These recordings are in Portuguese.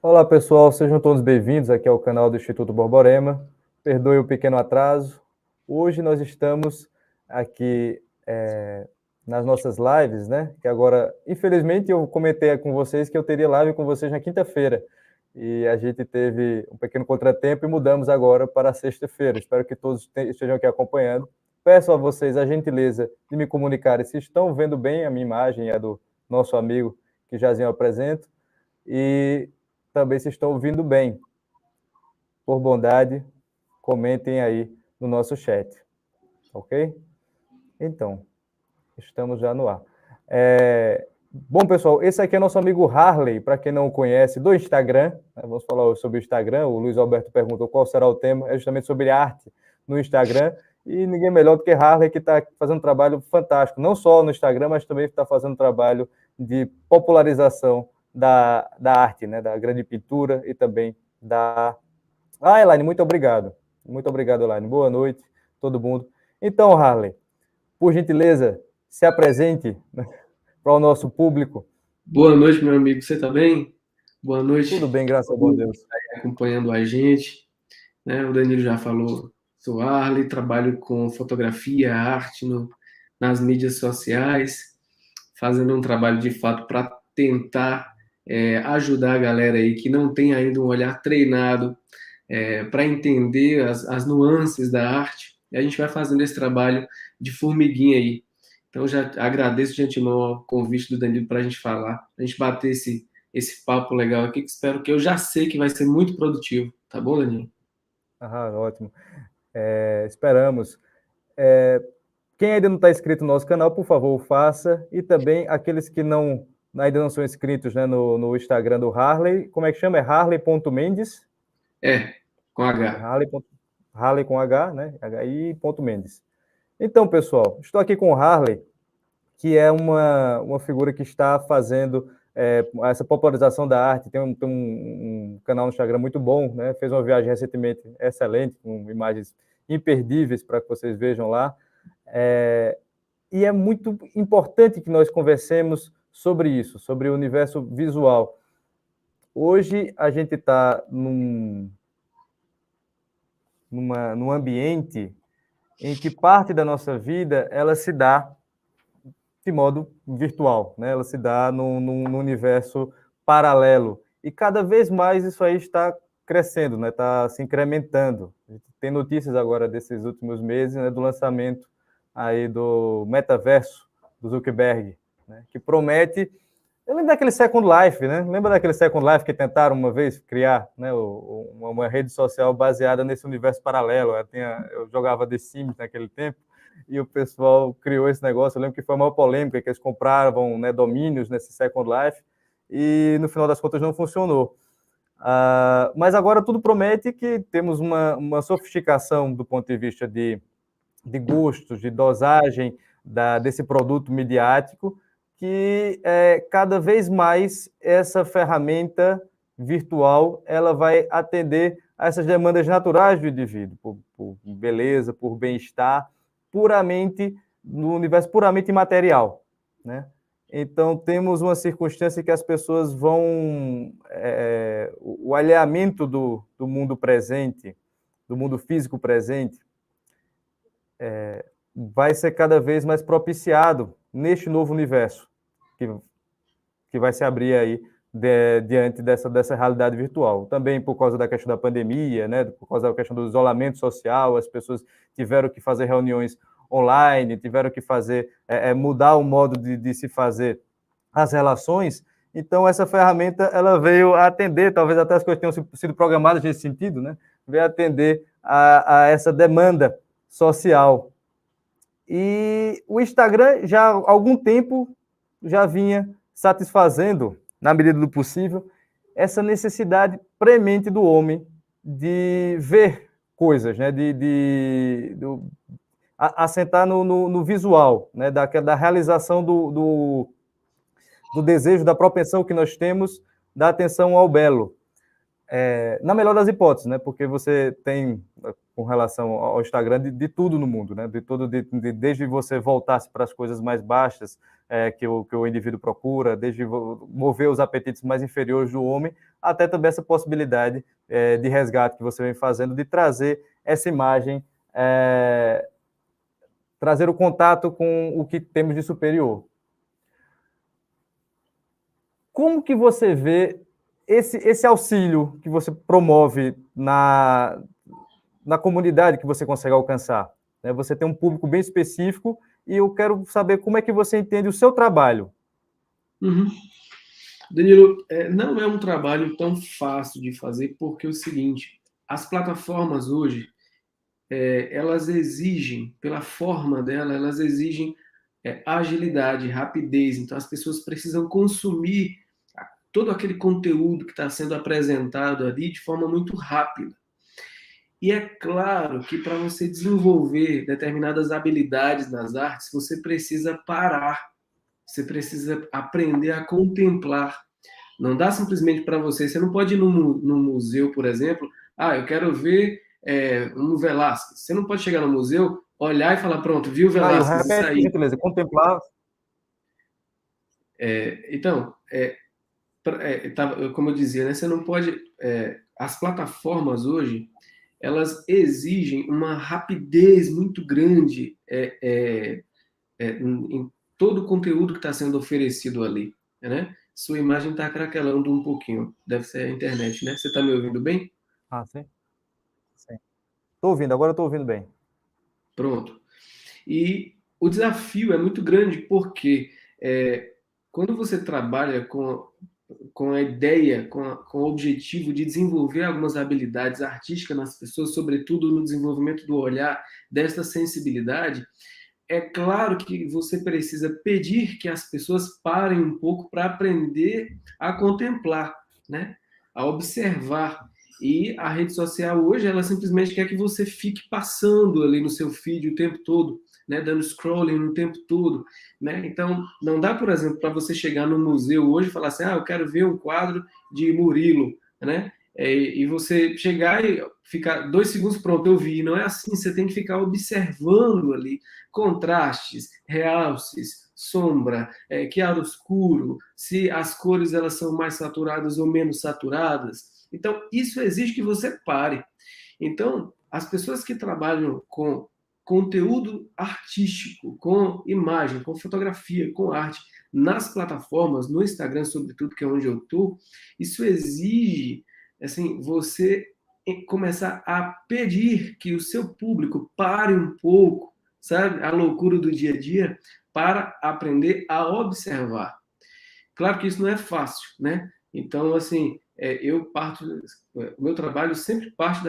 Olá pessoal, sejam todos bem-vindos aqui ao canal do Instituto Borborema. Perdoe o pequeno atraso. Hoje nós estamos aqui nas nossas lives, né? Que agora, infelizmente, eu comentei com vocês que eu teria live com vocês na quinta-feira. E a gente teve um pequeno contratempo e mudamos agora para sexta-feira. Espero que todos estejam aqui acompanhando. Peço a vocês a gentileza de me comunicarem se estão vendo bem a minha imagem e a do nosso amigo que jazinho eu apresento. E também se estão ouvindo bem. Por bondade, comentem aí no nosso chat. Ok? Então, estamos já no ar. Bom, pessoal, esse aqui é nosso amigo Harley, para quem não o conhece, do Instagram. Vamos falar sobre o Instagram. O Luiz Alberto perguntou qual será o tema. É justamente sobre arte no Instagram. E ninguém melhor do que Harley, que está fazendo um trabalho fantástico, não só no Instagram, mas também está fazendo um trabalho de popularização da arte, né? Da grande pintura e também da... Elaine, muito obrigado. Muito obrigado, Elaine. Boa noite, todo mundo. Então, Harley, por gentileza, se apresente, né, para o nosso público. Boa noite, meu amigo. Você tá bem? Boa Tudo noite, bem, graças a bom Deus. acompanhando a gente. Né? O Danilo já falou, sou Arley, trabalho com fotografia, arte nas mídias sociais, fazendo um trabalho de fato para tentar ajudar a galera aí que não tem ainda um olhar treinado para entender as nuances da arte. E a gente vai fazendo esse trabalho de formiguinha aí. Então, já agradeço de antemão o convite do Danilo para a gente falar, a gente bater esse papo legal aqui, que espero que eu já sei que vai ser muito produtivo. Tá bom, Danilo? Ótimo. Esperamos. Quem ainda não está inscrito no nosso canal, por favor, faça. E também aqueles que ainda não são inscritos, né, no Instagram do Harley. Como é que chama? É harley.mendes? Com H. Harley com H, né? H-I.mendes. Então, pessoal, estou aqui com o Harley, que é uma figura que está fazendo essa popularização da arte. Tem um canal no Instagram muito bom, né? Fez uma viagem recentemente excelente, com imagens imperdíveis para que vocês vejam lá. E é muito importante que nós conversemos sobre isso, sobre o universo visual. Hoje a gente está num ambiente em que parte da nossa vida ela se dá de modo virtual, né? Ela se dá num universo paralelo. E cada vez mais isso aí está crescendo, né? Está se incrementando. A gente tem notícias agora desses últimos meses, né, do lançamento aí do metaverso do Zuckerberg, né, que promete... Eu lembro daquele Second Life, né? Lembra daquele Second Life que tentaram uma vez criar, né, uma rede social baseada nesse universo paralelo? Eu jogava The Sims naquele tempo, e o pessoal criou esse negócio. Eu lembro que foi uma polêmica, que eles compravam, né, domínios nesse Second Life, e no final das contas não funcionou. Mas agora tudo promete que temos uma sofisticação do ponto de vista de gostos, de dosagem desse produto midiático, que cada vez mais essa ferramenta virtual ela vai atender a essas demandas naturais do indivíduo, por beleza, por bem-estar, puramente no universo puramente material, né? Então temos uma circunstância que as pessoas vão o alinhamento do mundo presente, do mundo físico presente, vai ser cada vez mais propiciado neste novo universo que vai se abrir aí diante dessa realidade virtual. Também por causa da questão da pandemia, né, por causa da questão do isolamento social, as pessoas tiveram que fazer reuniões online, tiveram que fazer mudar o modo de se fazer as relações. Então, essa ferramenta ela veio atender, talvez até as coisas tenham sido programadas nesse sentido, né? Veio atender a essa demanda social. E o Instagram já há algum tempo já vinha satisfazendo, na medida do possível, essa necessidade premente do homem de ver coisas, né? de assentar no visual, né? Da realização do desejo, da propensão que nós temos da atenção ao belo. Na melhor das hipóteses, né? Porque você tem, com relação ao Instagram, de tudo no mundo, né? Desde você voltar-se para as coisas mais baixas que o indivíduo procura, desde mover os apetites mais inferiores do homem, até também essa possibilidade de resgate que você vem fazendo, de trazer essa imagem, trazer o contato com o que temos de superior. Como que você vê esse auxílio que você promove na comunidade que você consegue alcançar? Você tem um público bem específico e eu quero saber como é que você entende o seu trabalho. Uhum. Danilo, não é um trabalho tão fácil de fazer, porque é o seguinte, as plataformas hoje, elas exigem, pela forma dela, elas exigem agilidade, rapidez. Então, as pessoas precisam consumir todo aquele conteúdo que está sendo apresentado ali de forma muito rápida. E é claro que para você desenvolver determinadas habilidades nas artes, você precisa parar, você precisa aprender a contemplar. Não dá simplesmente para você não pode ir no museu, por exemplo, eu quero ver um Velázquez. Você não pode chegar no museu, olhar e falar, pronto, viu o Velázquez e Repete, por sair. gentileza, contemplar. Então, como eu dizia, né, você não pode. As plataformas hoje, elas exigem uma rapidez muito grande em todo o conteúdo que está sendo oferecido ali, né? Sua imagem está craquelando um pouquinho, deve ser a internet, né? Você está me ouvindo bem? Sim. Sim. Estou ouvindo, agora estou ouvindo bem. Pronto. E o desafio é muito grande porque quando você trabalha com a ideia, com o objetivo de desenvolver algumas habilidades artísticas nas pessoas, sobretudo no desenvolvimento do olhar, desta sensibilidade, é claro que você precisa pedir que as pessoas parem um pouco para aprender a contemplar, né? A observar. E a rede social hoje, ela simplesmente quer que você fique passando ali no seu feed o tempo todo, né? Dando scrolling o tempo todo, né? Então, não dá, por exemplo, para você chegar no museu hoje e falar assim, eu quero ver um quadro de Murilo, né? E você chegar e ficar 2 segundos, pronto, eu vi. Não é assim, você tem que ficar observando ali contrastes, realces, sombra, claro escuro, se as cores elas são mais saturadas ou menos saturadas. Então, isso exige que você pare. Então, as pessoas que trabalham com conteúdo artístico, com imagem, com fotografia, com arte, nas plataformas, no Instagram, sobretudo, que é onde eu estou, isso exige assim, você começar a pedir que o seu público pare um pouco, sabe, a loucura do dia a dia, para aprender a observar. Claro que isso não é fácil, né? Então, assim, o meu trabalho sempre parte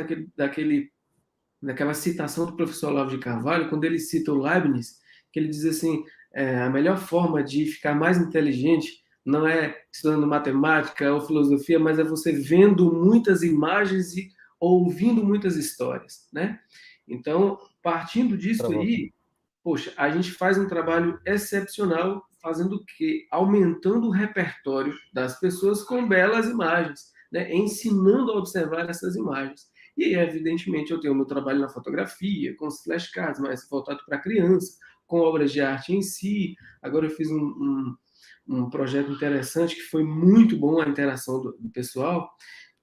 daquela citação do professor Olavo de Carvalho, quando ele cita o Leibniz, que ele diz assim, a melhor forma de ficar mais inteligente não é estudando matemática ou filosofia, mas é você vendo muitas imagens e ouvindo muitas histórias, né? Então, partindo disso aí, poxa, a gente faz um trabalho excepcional fazendo o quê? Aumentando o repertório das pessoas com belas imagens, né? Ensinando a observar essas imagens. E, evidentemente, eu tenho o meu trabalho na fotografia, com os flashcards, mais voltado para criança, com obras de arte em si. Agora eu fiz um projeto interessante que foi muito bom a interação do pessoal,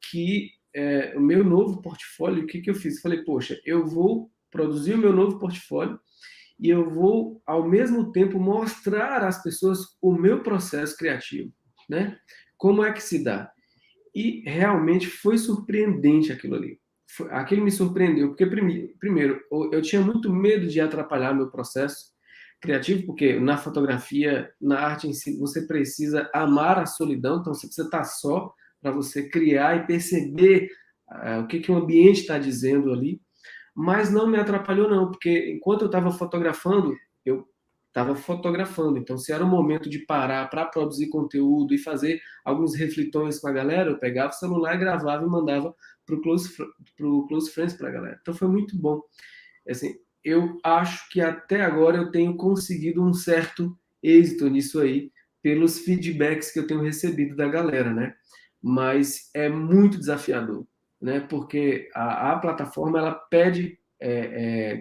que o meu novo portfólio, o que eu fiz? Falei, poxa, eu vou produzir o meu novo portfólio e eu vou, ao mesmo tempo, mostrar às pessoas o meu processo criativo, né? Como é que se dá? E realmente foi surpreendente aquilo ali. Aquilo me surpreendeu, porque, primeiro, eu tinha muito medo de atrapalhar meu processo criativo, porque na fotografia, na arte em si, você precisa amar a solidão, então você precisa estar só para você criar e perceber o que o ambiente está dizendo ali. Mas não me atrapalhou, não, porque enquanto eu estava fotografando, eu estava fotografando. Então, se era o momento de parar para produzir conteúdo e fazer alguns reflitões com a galera, eu pegava o celular e gravava e mandava para o Close Friends para a galera. Então, foi muito bom. Assim, eu acho que até agora eu tenho conseguido um certo êxito nisso aí, pelos feedbacks que eu tenho recebido da galera, né? Mas é muito desafiador, né? Porque a plataforma ela pede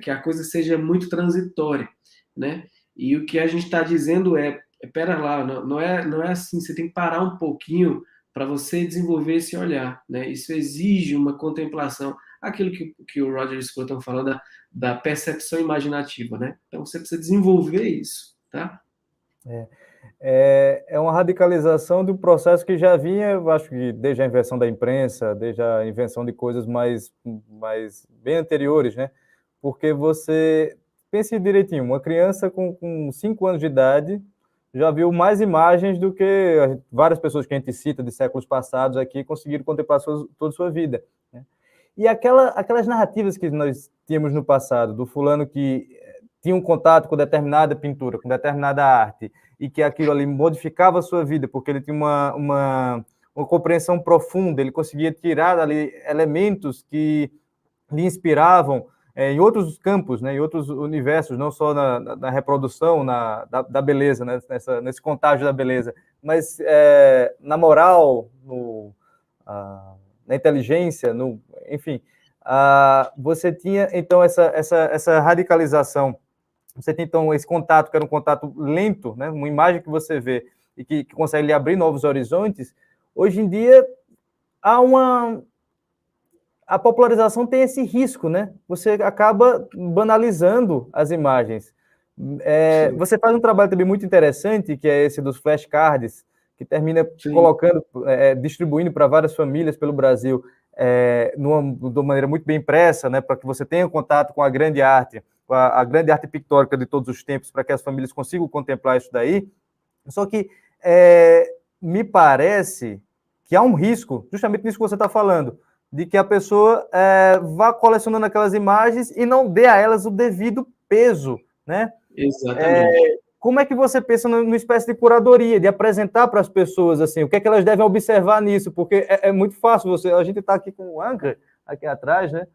que a coisa seja muito transitória, né? E o que a gente está dizendo pera lá, não é assim, você tem que parar um pouquinho para você desenvolver esse olhar, né? Isso exige uma contemplação, aquilo que o Roger Scruton falou da percepção imaginativa, né? Então você precisa desenvolver isso, tá? É uma radicalização de um processo que já vinha, eu acho que desde a invenção da imprensa, desde a invenção de coisas mais bem anteriores, né? Porque você, pense direitinho, uma criança com 5 anos de idade já viu mais imagens do que várias pessoas que a gente cita de séculos passados aqui conseguiram contemplar toda a sua vida, né? E aquelas narrativas que nós tínhamos no passado, do fulano que tinha um contato com determinada pintura, com determinada arte, e que aquilo ali modificava a sua vida, porque ele tinha uma compreensão profunda, ele conseguia tirar dali elementos que lhe inspiravam em outros campos, né, em outros universos, não só na reprodução da beleza, né, nesse contágio da beleza, mas na moral, na inteligência, enfim, você tinha então essa radicalização. Você tem, então, esse contato, que era um contato lento, né? Uma imagem que você vê e que consegue lhe abrir novos horizontes. Hoje em dia, a popularização tem esse risco, né? Você acaba banalizando as imagens. Você faz um trabalho também muito interessante, que é esse dos flashcards, que termina colocando, distribuindo para várias famílias pelo Brasil, de uma maneira muito bem impressa, né? Para que você tenha contato com a grande arte, a grande arte pictórica de todos os tempos, para que as famílias consigam contemplar isso daí. Só que me parece que há um risco, justamente nisso que você está falando, de que a pessoa vá colecionando aquelas imagens e não dê a elas o devido peso, né? Exatamente. Como é que você pensa numa espécie de curadoria, de apresentar para as pessoas assim, o que é que elas devem observar nisso? Porque é muito fácil, a gente está aqui com o Angra aqui atrás, né?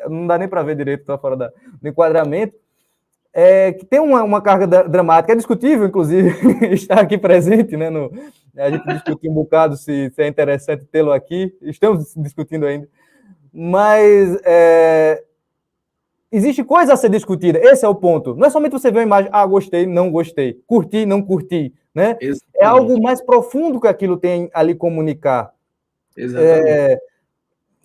Não dá nem para ver direito, está fora do enquadramento, que tem uma carga dramática, é discutível, inclusive, estar aqui presente, né? A gente discutiu um bocado se é interessante tê-lo aqui, estamos discutindo ainda, mas existe coisa a ser discutida, esse é o ponto. Não é somente você ver uma imagem, gostei, não gostei, curti, não curti, né? Exatamente. É algo mais profundo que aquilo tem ali comunicar. Exatamente.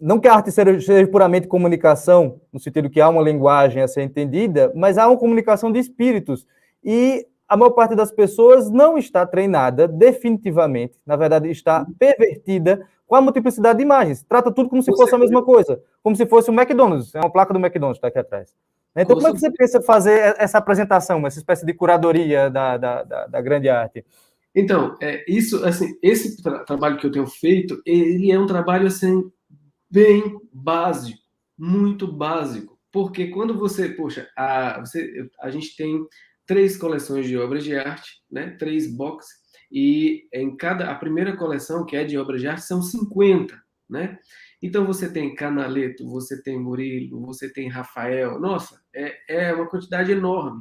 Não que a arte seja puramente comunicação, no sentido que há uma linguagem a ser entendida, mas há uma comunicação de espíritos. E a maior parte das pessoas não está treinada definitivamente, na verdade está pervertida com a multiplicidade de imagens. Trata tudo como se fosse a mesma coisa, como se fosse o McDonald's, é uma placa do McDonald's que está aqui atrás. Então, como é que você pensa fazer essa apresentação, essa espécie de curadoria da grande arte? Então, isso, assim, esse trabalho que eu tenho feito, ele é um trabalho assim bem básico, muito básico, porque quando a gente tem 3 coleções de obras de arte, né? 3 boxes, e a primeira coleção, que é de obras de arte, são 50, né? Então você tem Canaletto, você tem Murillo, você tem Rafael, nossa, é uma quantidade enorme.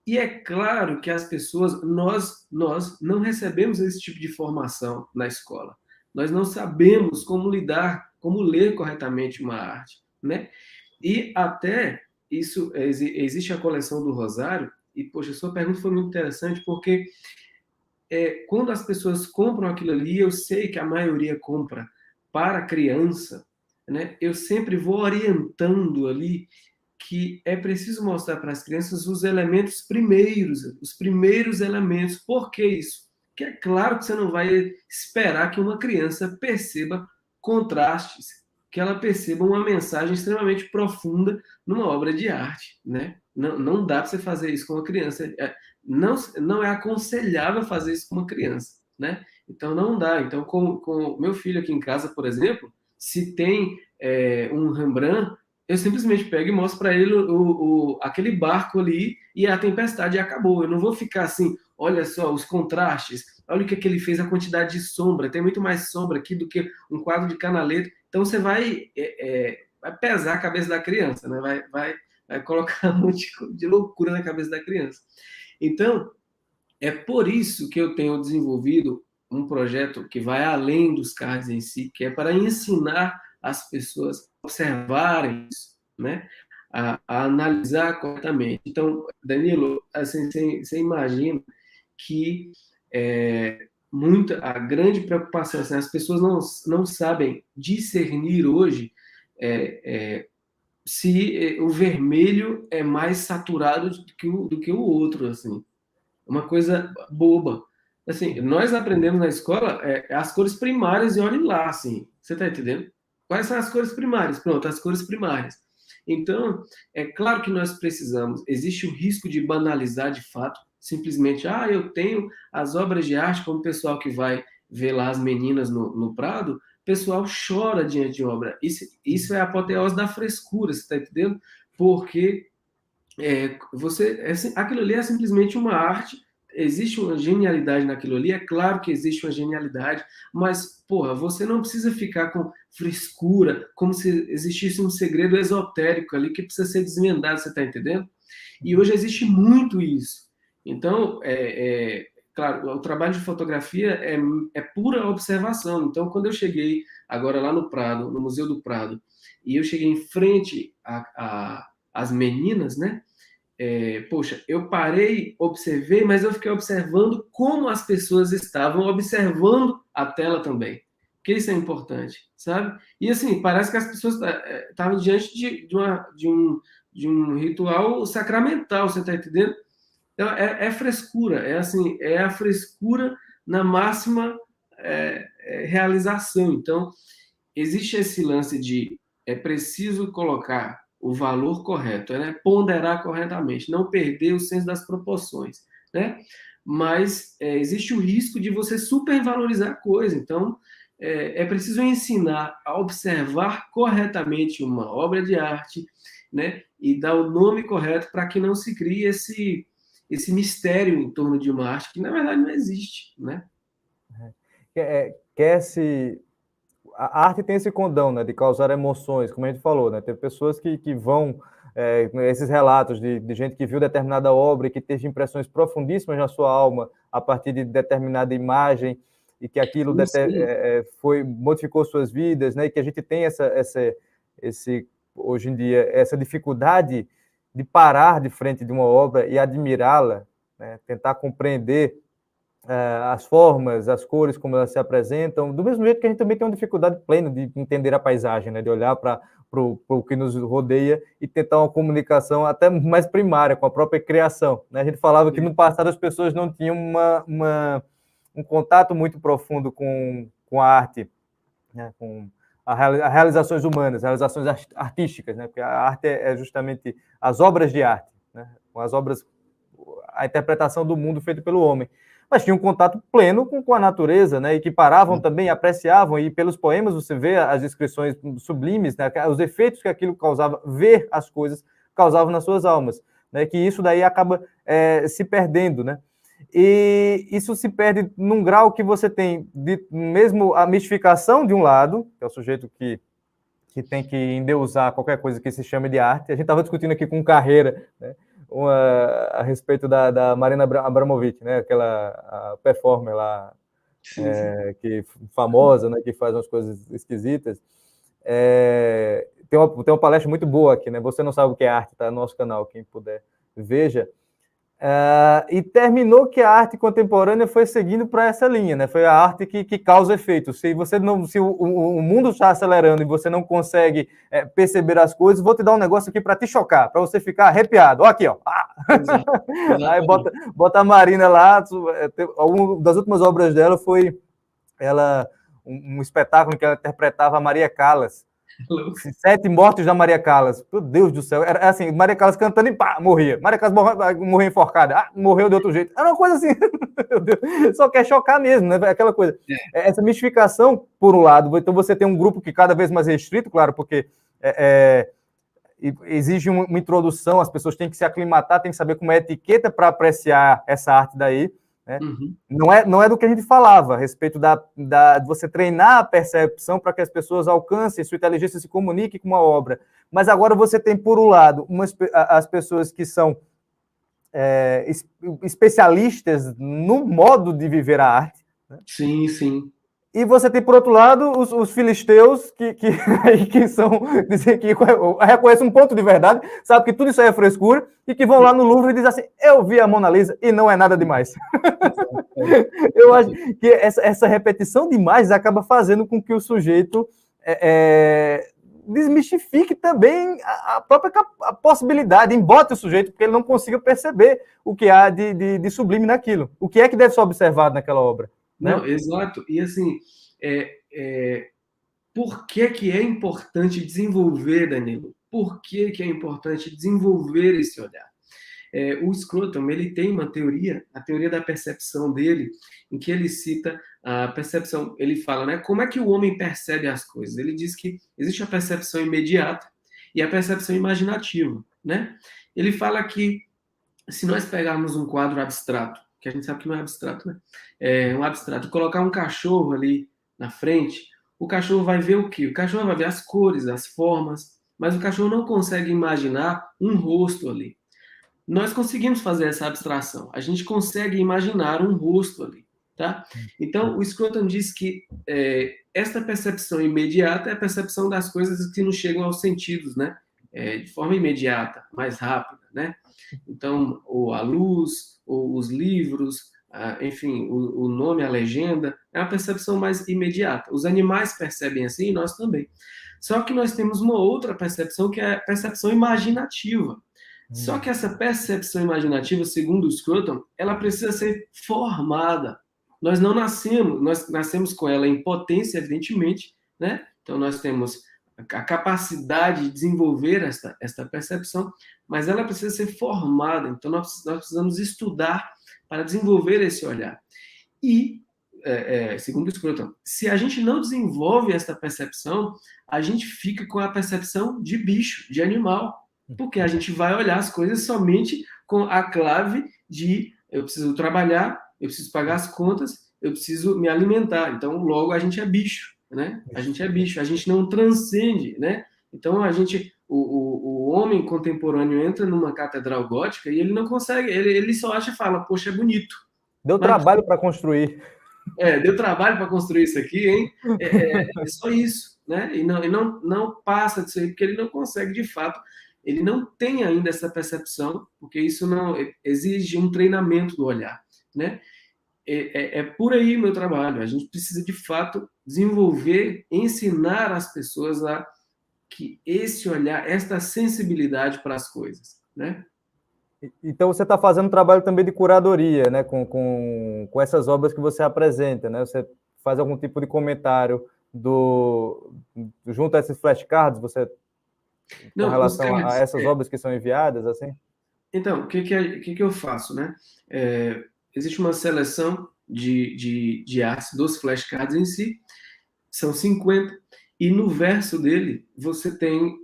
E é claro que as pessoas, nós não recebemos esse tipo de formação na escola. Nós não sabemos como lidar, como ler corretamente uma arte, né? E até isso, existe a coleção do Rosário, e, poxa, sua pergunta foi muito interessante, porque quando as pessoas compram aquilo ali, eu sei que a maioria compra para criança, né? Eu sempre vou orientando ali que é preciso mostrar para as crianças os primeiros elementos. Por que isso? Porque é claro que você não vai esperar que uma criança perceba contrastes, que ela perceba uma mensagem extremamente profunda numa obra de arte, né? Não dá para você fazer isso com uma criança. Não é aconselhável fazer isso com uma criança, né? Então não dá. Então, com meu filho aqui em casa, por exemplo, se tem um Rembrandt, eu simplesmente pego e mostro para ele aquele barco ali e a tempestade acabou. Eu não vou ficar assim, olha só os contrastes, olha o que ele fez, a quantidade de sombra, tem muito mais sombra aqui do que um quadro de Canaletto. Então você vai pesar a cabeça da criança, né? Vai colocar um monte de loucura na cabeça da criança. Então, é por isso que eu tenho desenvolvido um projeto que vai além dos cards em si, que é para ensinar as pessoas a observarem isso, né? A analisar corretamente. Então, Danilo, assim, você imagina que a grande preocupação, assim, as pessoas não sabem discernir hoje se o vermelho é mais saturado do que o outro, assim. Uma coisa boba. Assim, nós aprendemos na escola as cores primárias e olhe lá, assim. Você está entendendo? Quais são as cores primárias? Pronto, as cores primárias. Então, é claro que nós precisamos. Existe o risco de banalizar de fato, simplesmente, eu tenho as obras de arte, como o pessoal que vai ver lá as meninas no Prado, o pessoal chora diante de obra. Isso é a apoteose da frescura, você está entendendo? Porque aquilo ali é simplesmente uma arte, existe uma genialidade naquilo ali, é claro que existe uma genialidade, mas, porra, você não precisa ficar com frescura, como se existisse um segredo esotérico ali que precisa ser desvendado, você está entendendo? E hoje existe muito isso. Então, claro, o trabalho de fotografia é pura observação. Então, quando eu cheguei agora lá no Prado, no Museu do Prado, e eu cheguei em frente às meninas, né? Poxa, eu parei, observei, mas eu fiquei observando como as pessoas estavam observando a tela também. Porque isso é importante, sabe? E assim, parece que as pessoas estavam diante de um ritual sacramental, você está entendendo? Então, frescura, assim, é a frescura na máxima realização. Então, existe esse lance de é preciso colocar o valor correto, né? Ponderar corretamente, não perder o senso das proporções, né? Mas existe o risco de você supervalorizar a coisa. Então, é preciso ensinar a observar corretamente uma obra de arte, né? E dar o nome correto para que não se crie esse mistério em torno de uma arte que, na verdade, não existe, né? Quer-se... A arte tem esse condão, né, de causar emoções, como a gente falou, né? Tem pessoas que vão... esses relatos de gente que viu determinada obra e que teve impressões profundíssimas na sua alma a partir de determinada imagem e que aquilo modificou suas vidas, né? E que a gente tem hoje em dia, essa dificuldade de parar de frente de uma obra e admirá-la, né? Tentar compreender as formas, as cores, como elas se apresentam, do mesmo jeito que a gente também tem uma dificuldade plena de entender a paisagem, né? De olhar para o que nos rodeia e tentar uma comunicação até mais primária com a própria criação, né? A gente falava que no passado as pessoas não tinham um contato muito profundo com a arte, né? Com as realizações humanas, realizações artísticas, né? Porque a arte é justamente as obras de arte, né? Com as obras, a interpretação do mundo feito pelo homem. Mas tinha um contato pleno com a natureza, né? E que paravam também, apreciavam, e pelos poemas você vê as descrições sublimes, né? Os efeitos que aquilo causava, ver as coisas causavam nas suas almas, né? Que isso daí acaba se perdendo, né? E isso se perde num grau que você tem mesmo a mistificação de um lado, que é o sujeito que tem que endeusar qualquer coisa que se chame de arte. A gente estava discutindo aqui com Carreira, né? A respeito da Marina Abramovic, né? Aquela performer lá, que famosa, né? Que faz umas coisas esquisitas. Tem uma palestra muito boa aqui, né? Você não sabe o que é arte, tá no nosso canal, quem puder, veja. E terminou que a arte contemporânea foi seguindo para essa linha, né? Foi a arte que causa efeito. Se o mundo está acelerando e você não consegue perceber as coisas, vou te dar um negócio aqui para te chocar, para você ficar arrepiado. Ó, aqui, ó. Exato. Aí bota a Marina lá. Uma das últimas obras dela foi um espetáculo em que ela interpretava a Maria Callas. 7 mortes da Maria Callas. Meu Deus do céu. Era assim, Maria Callas cantando e pá, morria. Maria Callas morreu enforcada. Morreu de outro jeito. Era uma coisa assim. Meu Deus. Só quer chocar mesmo, né? Aquela coisa. Essa mistificação, por um lado. Então você tem um grupo que cada vez mais restrito, claro, porque exige uma introdução, as pessoas têm que se aclimatar, têm que saber como é a etiqueta para apreciar essa arte daí. Né? Uhum. Não é do que a gente falava a respeito de você treinar a percepção para que as pessoas alcancem, sua inteligência se comunique com uma obra. Mas agora você tem, por um lado, as pessoas que são especialistas no modo de viver a arte. Né? Sim, sim. E você tem, por outro lado, os filisteus que são, dizem que reconhecem um ponto de verdade, sabe que tudo isso aí é frescura, e que vão lá no Louvre e dizem assim, eu vi a Mona Lisa e não é nada demais. Eu acho que essa repetição de imagens acaba fazendo com que o sujeito desmistifique também a própria possibilidade, embote o sujeito, porque ele não consiga perceber o que há de sublime naquilo. O que é que deve ser observado naquela obra? Né? Não, exato. E assim, por que é importante desenvolver, Danilo? Por que é importante desenvolver esse olhar? O Scruton, ele tem uma teoria, a teoria da percepção dele, em que ele cita a percepção, ele fala, né, como é que o homem percebe as coisas? Ele diz que existe a percepção imediata e a percepção imaginativa, né? Ele fala que se nós pegarmos um quadro abstrato, que a gente sabe que não é abstrato, né? É um abstrato, e colocar um cachorro ali na frente, o cachorro vai ver o quê? O cachorro vai ver as cores, as formas, mas o cachorro não consegue imaginar um rosto ali. Nós conseguimos fazer essa abstração. A gente consegue imaginar um rosto ali, tá? Então, o Scruton diz que esta percepção imediata é a percepção das coisas que nos chegam aos sentidos, né? De forma imediata, mais rápida, né? Então, ou a luz, ou os livros, enfim, o nome, a legenda, é a percepção mais imediata. Os animais percebem assim e nós também. Só que nós temos uma outra percepção, que é a percepção imaginativa. Só que essa percepção imaginativa, segundo o Scruton, ela precisa ser formada. Nós não nascemos, nós nascemos com ela em potência, evidentemente, né? Então nós temos a capacidade de desenvolver esta percepção, mas ela precisa ser formada. Então nós precisamos estudar para desenvolver esse olhar. E, segundo o Scruton, se a gente não desenvolve esta percepção, a gente fica com a percepção de bicho, de animal. Porque a gente vai olhar as coisas somente com a clave de eu preciso trabalhar, eu preciso pagar as contas, eu preciso me alimentar. Então, logo, a gente é bicho, né? A gente é bicho, a gente não transcende, né? Então, o homem contemporâneo entra numa catedral gótica e ele não consegue, ele só acha e fala, poxa, é bonito. Deu trabalho para construir. Deu trabalho para construir isso aqui, hein? É só isso, né? E não passa disso aí, porque ele não consegue, de fato, ele não tem ainda essa percepção, porque isso não exige um treinamento do olhar, né? É por aí o meu trabalho. A gente precisa, de fato, desenvolver, ensinar as pessoas a que esse olhar, esta sensibilidade para as coisas, né? Então, você está fazendo um trabalho também de curadoria, né, com essas obras que você apresenta, né? Você faz algum tipo de comentário junto a esses flashcards, você com relação a essas obras que são enviadas, assim? Então, o que eu faço, né? Existe uma seleção de artes dos flashcards em si, são 50, e no verso dele você tem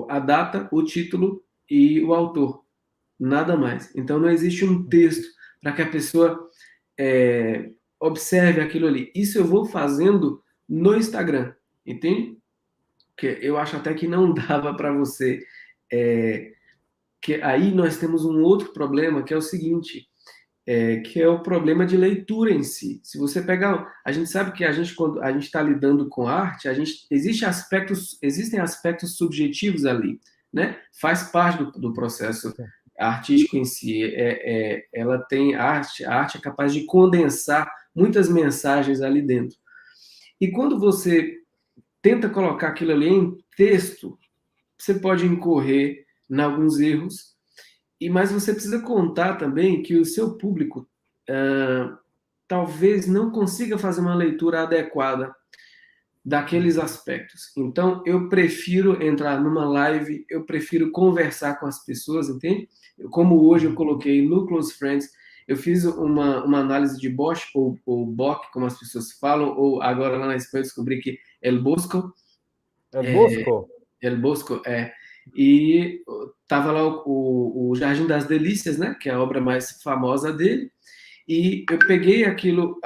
a data, o título e o autor, nada mais. Então não existe um texto para que a pessoa observe aquilo ali. Isso eu vou fazendo no Instagram, entende? Que eu acho até que não dava para você. Que aí nós temos um outro problema, que é o seguinte, que é o problema de leitura em si. Se você pegar, a gente sabe que quando a gente está lidando com arte, existem aspectos subjetivos ali, né? Faz parte do processo artístico em si. Ela tem a arte é capaz de condensar muitas mensagens ali dentro. E quando você tenta colocar aquilo ali em texto, você pode incorrer em alguns erros, mas você precisa contar também que o seu público talvez não consiga fazer uma leitura adequada daqueles aspectos. Então, eu prefiro entrar numa live, eu prefiro conversar com as pessoas, entende? Como hoje eu coloquei no Close Friends, eu fiz uma análise de Bosch, ou Bock, como as pessoas falam, ou agora lá na Espanha eu descobri que El Bosco. El Bosco, e estava lá o Jardim das Delícias, né, que é a obra mais famosa dele, e eu peguei aquilo,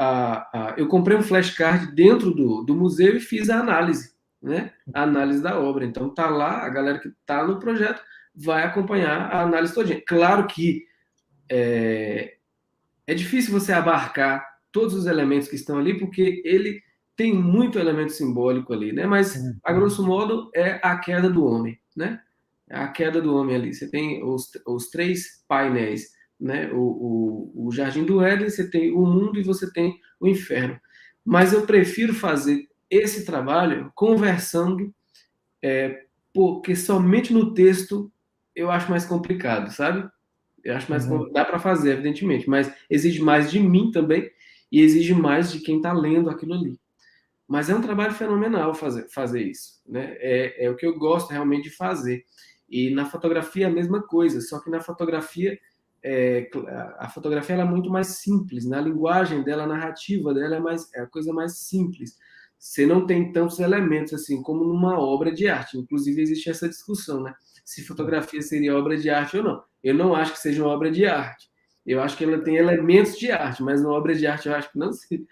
eu comprei um flashcard dentro do museu e fiz a análise, né, a análise da obra. Então tá lá, a galera que está no projeto vai acompanhar a análise todinha. Claro que é difícil você abarcar todos os elementos que estão ali, porque ele tem muito elemento simbólico ali, né? Mas, a grosso modo, é a queda do homem, né? É a queda do homem ali. Você tem os três painéis, né? O Jardim do Éden, você tem o mundo e você tem o inferno. Mas eu prefiro fazer esse trabalho conversando, porque somente no texto eu acho mais complicado, sabe? Eu acho mais dá para fazer, evidentemente, mas exige mais de mim também e exige mais de quem está lendo aquilo ali. Mas é um trabalho fenomenal fazer isso, né? É o que eu gosto realmente de fazer. E na fotografia é a mesma coisa, só que na fotografia a fotografia ela é muito mais simples, né? A linguagem dela, a narrativa dela é a coisa mais simples. Você não tem tantos elementos assim como numa obra de arte. Inclusive existe essa discussão, né? Se fotografia seria obra de arte ou não. Eu não acho que seja uma obra de arte. Eu acho que ela tem elementos de arte, mas uma obra de arte eu acho que não sei.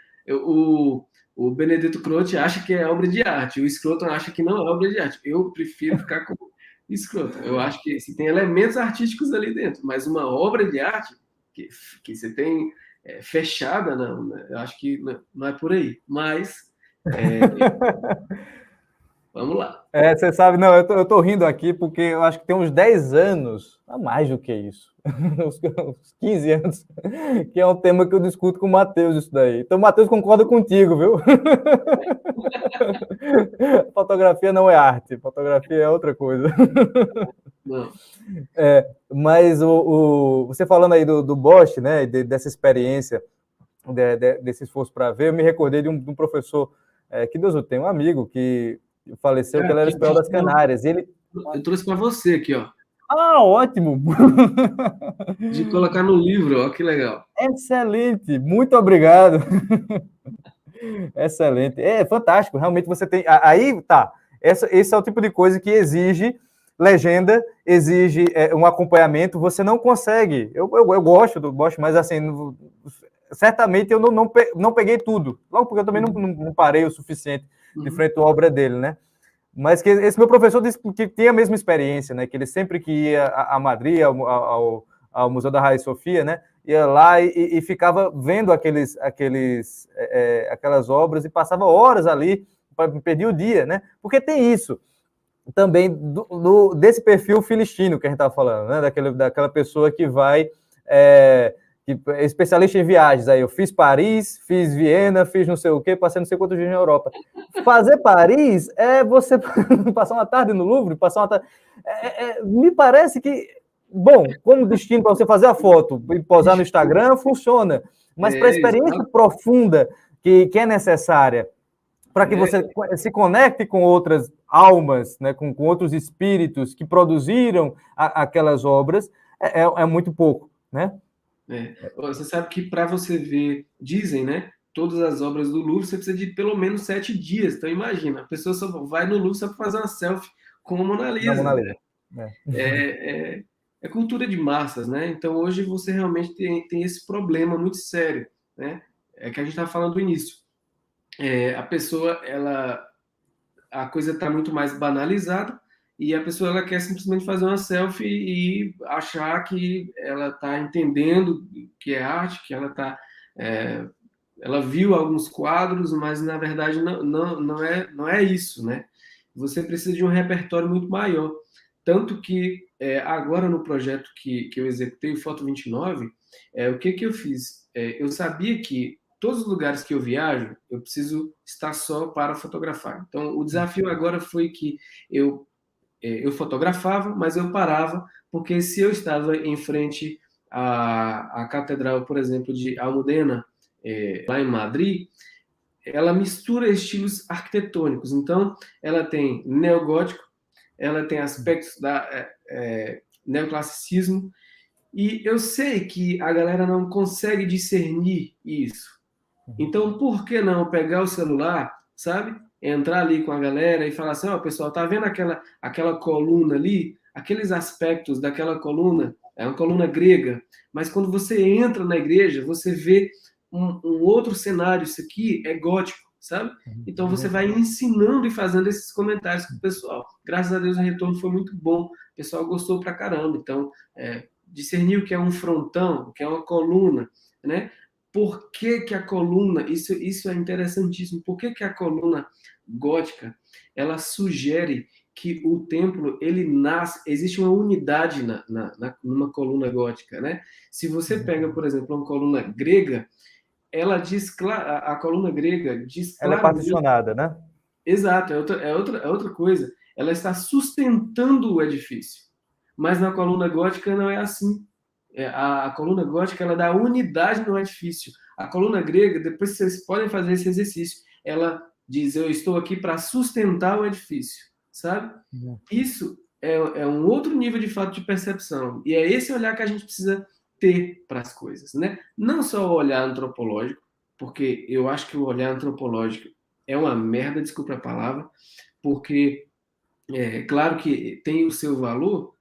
O Benedetto Croce acha que é obra de arte, o Scruton acha que não é obra de arte. Eu prefiro ficar com o Scruton. Eu acho que se tem elementos artísticos ali dentro, mas uma obra de arte que você tem fechada, não, né? Eu acho que não é por aí. Mas vamos lá. Você sabe, não, eu tô rindo aqui porque eu acho que tem uns 10 anos, a mais do que isso, uns 15 anos, que é um tema que eu discuto com o Matheus isso daí. Então o Matheus concorda contigo, viu? Fotografia não é arte, fotografia é outra coisa. Não. Mas você falando aí do Bosch, né, dessa experiência, desse esforço para ver, eu me recordei de um professor, que Deus o tenha, um amigo que faleceu, que ele era espanhol das Canárias. Ele... Eu trouxe para você aqui, ó. Ah, ótimo! De colocar no livro, ó, que legal. Excelente, muito obrigado. Excelente, é fantástico, realmente você tem... Aí, tá, esse é o tipo de coisa que exige legenda, exige um acompanhamento, você não consegue. Eu gosto do Bosch, mas assim, certamente eu não peguei tudo, logo porque eu também não parei o suficiente de frente à obra dele, né? Mas que esse meu professor disse que tinha a mesma experiência, né? Que ele sempre que ia a Madrid, ao Museu da Raia Sofia, né? Ia lá e ficava vendo aquelas obras e passava horas ali, perdia o dia, né? Porque tem isso também desse perfil filistino que a gente estava falando, né? Daquela pessoa que vai... que é especialista em viagens. Aí eu fiz Paris, fiz Viena, fiz não sei o quê, passei não sei quantos dias na Europa. Fazer Paris é você passar uma tarde no Louvre, passar uma tarde... me parece que, bom, como destino para você fazer a foto e posar no Instagram, funciona. Mas para a experiência profunda que é necessária, para que você se conecte com outras almas, né, com outros espíritos que produziram aquelas obras, é muito pouco, né? Você sabe que para você ver, dizem, né? Todas as obras do Louvre, você precisa de pelo menos 7 dias. Então, imagina, a pessoa só vai no Louvre só para fazer uma selfie com a Mona Lisa. Mona Lisa. É cultura de massas, né? Então, hoje você realmente tem esse problema muito sério, né? É que a gente estava falando do início. A pessoa, a coisa está muito mais banalizada, e a pessoa ela quer simplesmente fazer uma selfie e achar que ela está entendendo que é arte, que ela viu alguns quadros, mas na verdade não é isso, né? Você precisa de um repertório muito maior. Tanto que agora no projeto que eu executei, o Foto 29, o que eu fiz? Eu sabia que todos os lugares que eu viajo, eu preciso estar só para fotografar. Então, o desafio agora foi que eu fotografava, mas eu parava, porque se eu estava em frente à catedral, por exemplo, de Almudena, lá em Madrid, ela mistura estilos arquitetônicos. Então, ela tem neogótico, ela tem aspectos da neoclassicismo, e eu sei que a galera não consegue discernir isso. Então, por que não pegar o celular, sabe? Entrar ali com a galera e falar assim, ó, pessoal, tá vendo aquela coluna ali? Aqueles aspectos daquela coluna, é uma coluna grega, mas quando você entra na igreja, você vê um outro cenário, isso aqui é gótico, sabe? Então você vai ensinando e fazendo esses comentários com o pessoal. Graças a Deus o retorno foi muito bom, o pessoal gostou pra caramba. Então, discernir o que é um frontão, o que é uma coluna, né? por que que a coluna, isso é interessantíssimo, por que que a coluna gótica, ela sugere que o templo, ele nasce, existe uma unidade numa coluna gótica, né? Se você pega, por exemplo, uma coluna grega, ela diz, a coluna grega diz Ela é claramente, particionada, né? exato, é outra coisa, ela está sustentando o edifício, mas na coluna gótica não é assim. A coluna gótica, ela dá unidade no edifício. A coluna grega, depois vocês podem fazer esse exercício, ela diz, eu estou aqui para sustentar o edifício, sabe? Isso é um outro nível de fato de percepção. E é esse olhar que a gente precisa ter para as coisas, né? Não só o olhar antropológico, porque eu acho que o olhar antropológico é uma merda, desculpa a palavra, porque claro que tem o seu valor,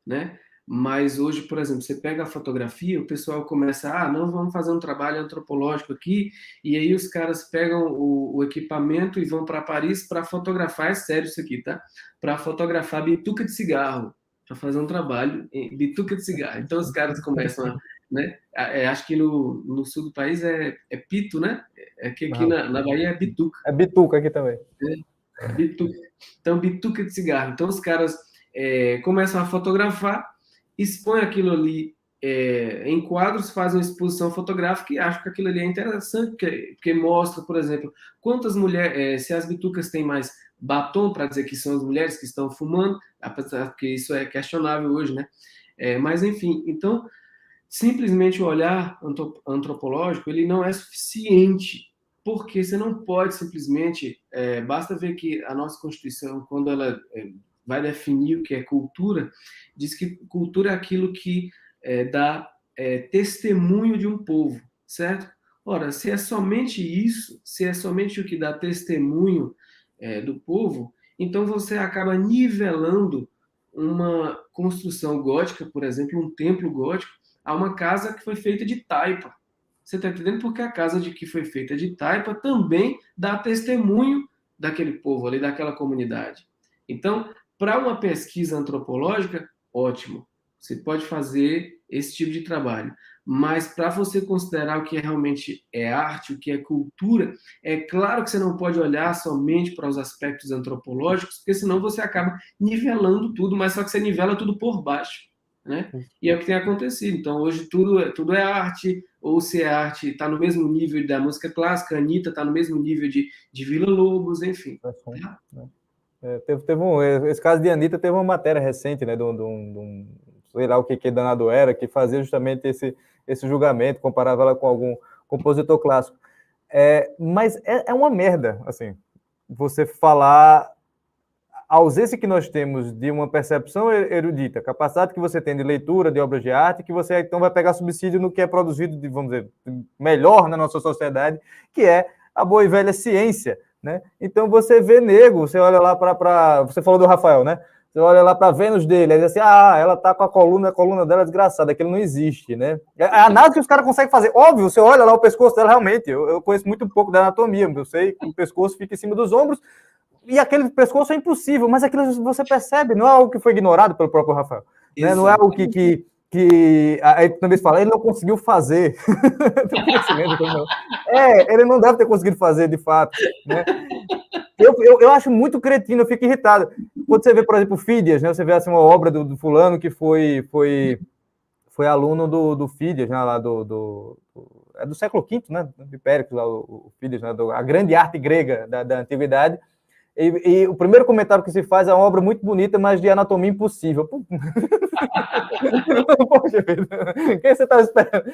né? Mas hoje, por exemplo, você pega a fotografia, o pessoal começa, não, vamos fazer um trabalho antropológico aqui, e aí os caras pegam o equipamento e vão para Paris para fotografar, é sério isso aqui, tá? Para fotografar bituca de cigarro, para fazer um trabalho em bituca de cigarro. Então os caras começam a, né? Acho que no sul do país é pito, né? É que aqui na Bahia é bituca. É bituca aqui também. Bituca. Então, bituca de cigarro. Então, os caras começam a fotografar, expõem aquilo ali em quadros, fazem uma exposição fotográfica e acham que aquilo ali é interessante, porque mostra, por exemplo, quantas mulheres, se as bitucas têm mais batom, para dizer que são as mulheres que estão fumando, apesar que isso é questionável hoje, né? Mas, enfim, então, simplesmente o olhar antropológico, ele não é suficiente, porque você não pode simplesmente, basta ver que a nossa Constituição, quando ela vai definir o que é cultura, diz que cultura é aquilo que dá testemunho de um povo, certo? Ora, se é somente isso, se é somente o que dá testemunho do povo, então você acaba nivelando uma construção gótica, por exemplo, um templo gótico, a uma casa que foi feita de taipa. Você está entendendo? Porque a casa que foi feita de taipa também dá testemunho daquele povo ali, daquela comunidade. Então, para uma pesquisa antropológica, ótimo. Você pode fazer esse tipo de trabalho. Mas para você considerar o que realmente é arte, o que é cultura, é claro que você não pode olhar somente para os aspectos antropológicos, porque senão você acaba nivelando tudo, mas só que você nivela tudo por baixo, né? E é o que tem acontecido. Então, hoje tudo é arte, ou se é arte, está no mesmo nível da música clássica, a Anitta está no mesmo nível de Vila Lobos, enfim. Esse caso de Anitta teve uma matéria recente, né, sei lá o que danado era, que fazia justamente esse julgamento, comparava ela com algum compositor clássico. Mas é uma merda, assim, você falar a ausência que nós temos de uma percepção erudita, capacidade que você tem de leitura de obras de arte, que você então vai pegar subsídio no que é produzido, vamos dizer, melhor na nossa sociedade, que é a boa e velha ciência, né? Então você vê nego, você olha lá para você falou do Rafael, né? Você olha lá para Vênus dele, aí diz assim, ela tá com a coluna dela desgraçada, aquilo não existe, né? A análise que os caras conseguem fazer, óbvio, você olha lá o pescoço dela, realmente, eu conheço muito pouco da anatomia, eu sei que o pescoço fica em cima dos ombros, e aquele pescoço é impossível, mas aquilo você percebe, não é algo que foi ignorado pelo próprio Rafael, né? Não é algo que aí também se fala, ele não conseguiu fazer. Ele não deve ter conseguido fazer, de fato, né? Eu acho muito cretino, eu fico irritado. Quando você vê, por exemplo, Fídias, né? Você vê assim, uma obra do fulano que foi aluno do Fídias, né? Lá é do século V, né? De Péricles, lá, o Fídias, né? A grande arte grega da antiguidade. E o primeiro comentário que se faz é uma obra muito bonita, mas de anatomia impossível. Poxa vida, o que você estava esperando?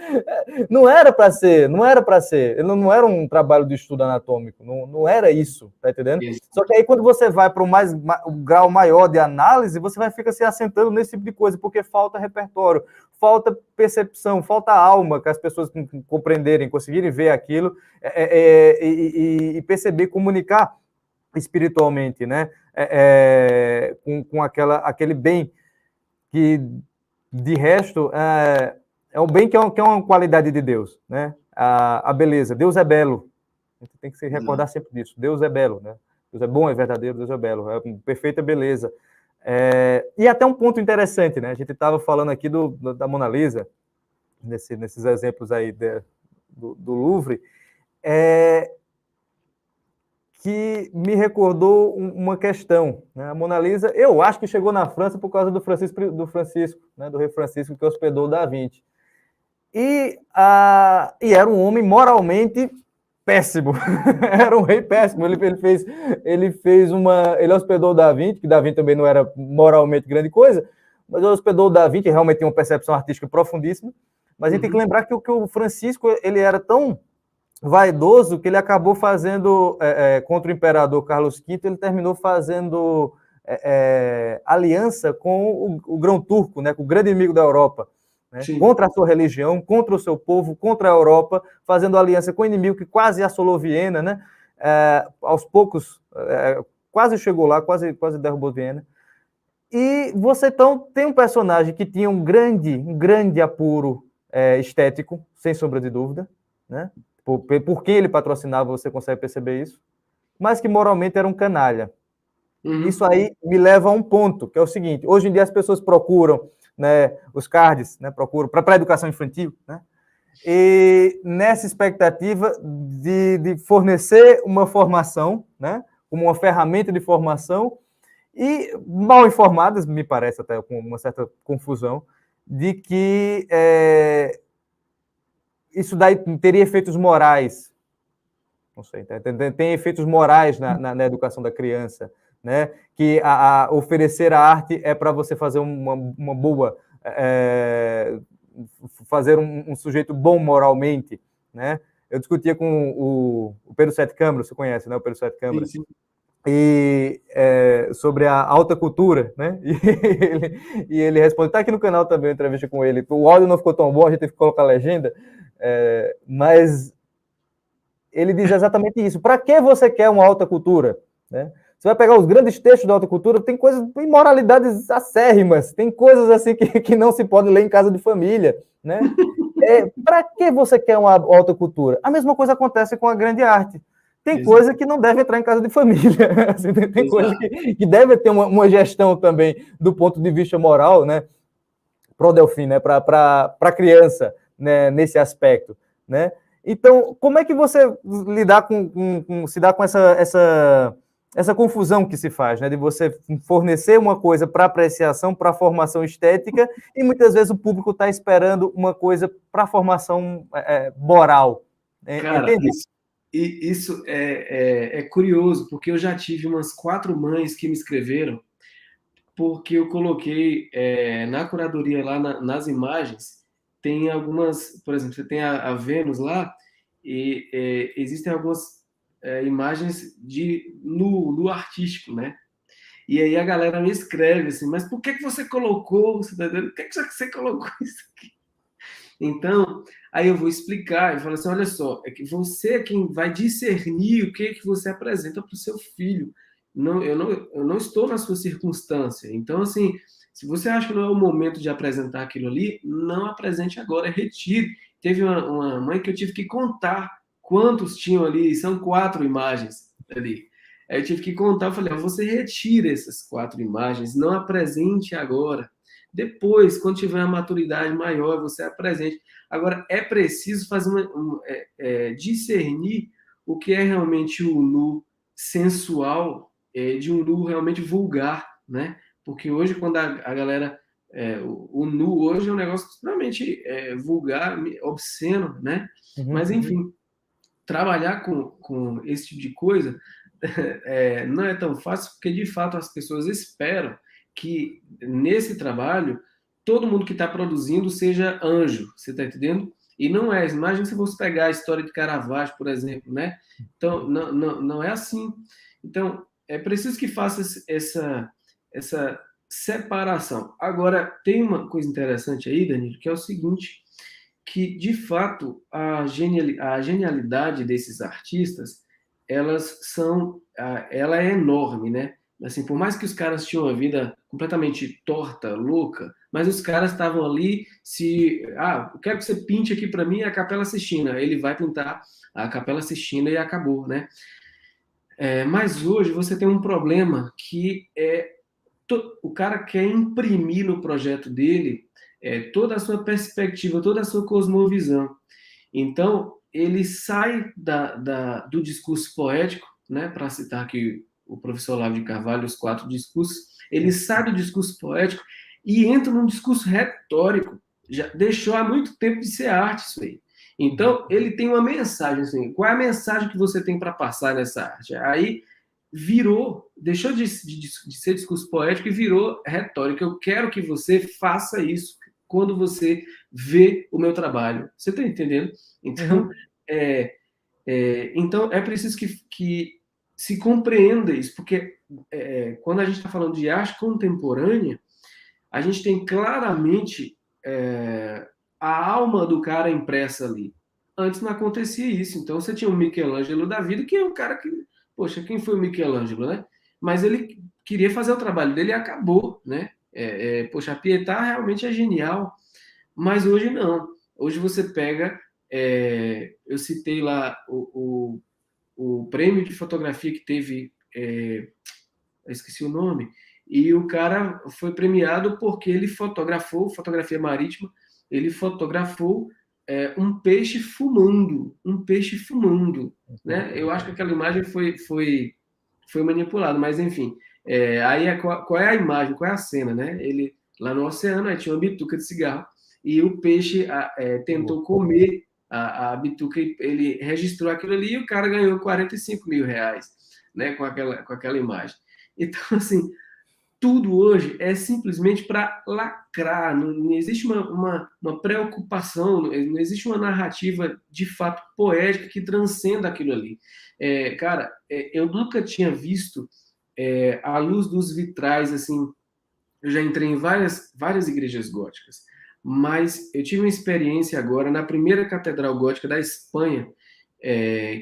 Não era para ser. Não era um trabalho de estudo anatômico, não era isso, tá entendendo? Isso. Só que aí quando você vai para um grau maior de análise, você vai ficar se assentando nesse tipo de coisa, porque falta repertório, falta percepção, falta alma, que as pessoas compreenderem, conseguirem ver aquilo e perceber, comunicar espiritualmente, né? Com aquele bem que, de resto, é o bem que é uma qualidade de Deus, né? A beleza. Deus é belo. A gente tem que se recordar sempre disso. Deus é belo, né? Deus é bom, é verdadeiro, Deus é belo. É perfeita beleza. E até um ponto interessante, né? A gente estava falando aqui da Mona Lisa, nesses exemplos aí do Louvre, que me recordou uma questão, né? A Mona Lisa, eu acho que chegou na França por causa do Francisco, né? Do rei Francisco, que hospedou o Da Vinci. E era um homem moralmente péssimo. Era um rei péssimo. Ele hospedou o Da Vinci, que Da Vinci também não era moralmente grande coisa, mas ele hospedou o Da Vinci, realmente tinha uma percepção artística profundíssima. Mas a gente tem que lembrar que o Francisco, ele era tão vaidoso que ele acabou fazendo, contra o imperador Carlos V, ele terminou fazendo aliança com o grão turco, né, com o grande inimigo da Europa, né, contra a sua religião, contra o seu povo, contra a Europa, fazendo aliança com o inimigo que quase assolou Viena, né, aos poucos, quase chegou lá, quase derrubou Viena. E você então tem um personagem que tinha um grande apuro estético, sem sombra de dúvida, né? Por quem ele patrocinava, você consegue perceber isso, mas que moralmente era um canalha. Isso aí me leva a um ponto, que é o seguinte: hoje em dia as pessoas procuram, né, os cards, né, procuram para a educação infantil, né, e nessa expectativa de fornecer uma formação, né, como uma ferramenta de formação, e mal informadas, me parece até com uma certa confusão, de que isso daí teria efeitos morais. Não sei, tem efeitos morais na educação da criança, né? Que oferecer a arte é para você fazer uma boa, fazer um sujeito bom moralmente, né? Eu discutia com o Pedro Sete Câmara, você conhece, né? O Pedro Sete Câmara. Sim. E sobre a alta cultura, né? E ele responde, tá aqui no canal também, a entrevista com ele. O áudio não ficou tão bom, a gente teve que colocar a legenda, mas ele diz exatamente isso. Para que você quer uma alta cultura? Né? Você vai pegar os grandes textos da alta cultura, tem coisas, tem moralidades acérrimas, tem coisas assim que não se pode ler em casa de família. Né? Para que você quer uma alta cultura? A mesma coisa acontece com a grande arte. Tem Exato. Coisa que não deve entrar em casa de família. Assim, tem coisa que deve ter uma gestão também do ponto de vista moral, né? Pro Delfim, né? Para a criança, né? Nesse aspecto. Né? Então, como é que você se dá com essa confusão que se faz, né? De você fornecer uma coisa para apreciação, para formação estética, e muitas vezes o público está esperando uma coisa para formação moral. Cara, isso é curioso, porque eu já tive umas 4 mães que me escreveram, porque eu coloquei na curadoria lá nas imagens, tem algumas, por exemplo, você tem a Vênus lá, e existem algumas imagens de nu artístico, né? E aí a galera me escreve assim, mas por que você colocou, você tá entendendo? Por que você colocou isso aqui? Então, aí eu vou explicar, eu falo assim, olha só, é que você é quem vai discernir o que você apresenta para o seu filho. Eu não estou na sua circunstância. Então, assim, se você acha que não é o momento de apresentar aquilo ali, não apresente agora, retire. Teve uma mãe que eu tive que contar quantos tinham ali, são 4 imagens ali. Aí eu tive que contar, eu falei, você retira essas 4 imagens, não apresente agora. Depois, quando tiver uma maturidade maior, você apresente. Agora, é preciso fazer discernir o que é realmente o nu sensual de um nu realmente vulgar, né? Porque hoje, quando a galera... o nu hoje é um negócio extremamente vulgar, obsceno, né? Mas, enfim, trabalhar com esse tipo de coisa não é tão fácil, porque, de fato, as pessoas esperam que nesse trabalho todo mundo que está produzindo seja anjo, você está entendendo? E não é. Imagina se você pegar a história de Caravaggio, por exemplo, né? Então, não é assim. Então, é preciso que faça essa separação. Agora, tem uma coisa interessante aí, Danilo, que é o seguinte, que, de fato, a genialidade desses artistas, ela é enorme, né? Assim, por mais que os caras tinham uma vida completamente torta, louca, mas os caras estavam ali, eu quero que você pinte aqui para mim a Capela Sistina. Ele vai pintar a Capela Sistina e acabou, né? Mas hoje você tem um problema que o cara quer imprimir no projeto dele toda a sua perspectiva, toda a sua cosmovisão. Então, ele sai do discurso poético, né, para citar aqui o professor Olavo de Carvalho, os 4 discursos, ele sai do discurso poético e entra num discurso retórico. Já deixou há muito tempo de ser arte isso aí. Então, ele tem uma mensagem, assim, qual é a mensagem que você tem para passar nessa arte? Aí deixou de ser discurso poético e virou retórica. Eu quero que você faça isso quando você vê o meu trabalho. Você está entendendo? Então, então é preciso que se compreenda isso, porque quando a gente está falando de arte contemporânea, a gente tem claramente a alma do cara impressa ali. Antes não acontecia isso. Então você tinha o Michelangelo da vida, que é um cara que... Poxa, quem foi o Michelangelo, né? Mas ele queria fazer o trabalho dele e acabou, né? Poxa, a Pietà realmente é genial, mas hoje não. Hoje você pega... eu citei lá o prêmio de fotografia que teve... eu esqueci o nome, e o cara foi premiado porque ele fotografou, fotografia marítima, ele fotografou um peixe fumando, né? Eu acho que aquela imagem foi manipulada, mas enfim. Aí qual é a imagem, qual é a cena, né? Ele lá no oceano, aí tinha uma bituca de cigarro, e o peixe tentou comer a bituca, e ele registrou aquilo ali, e o cara ganhou R$ 45.000, né? Com aquela imagem. Então, assim, tudo hoje é simplesmente para lacrar, não existe uma preocupação, não existe uma narrativa de fato poética que transcenda aquilo ali. Cara, eu nunca tinha visto a luz dos vitrais, assim, eu já entrei em várias igrejas góticas, mas eu tive uma experiência agora na primeira catedral gótica da Espanha,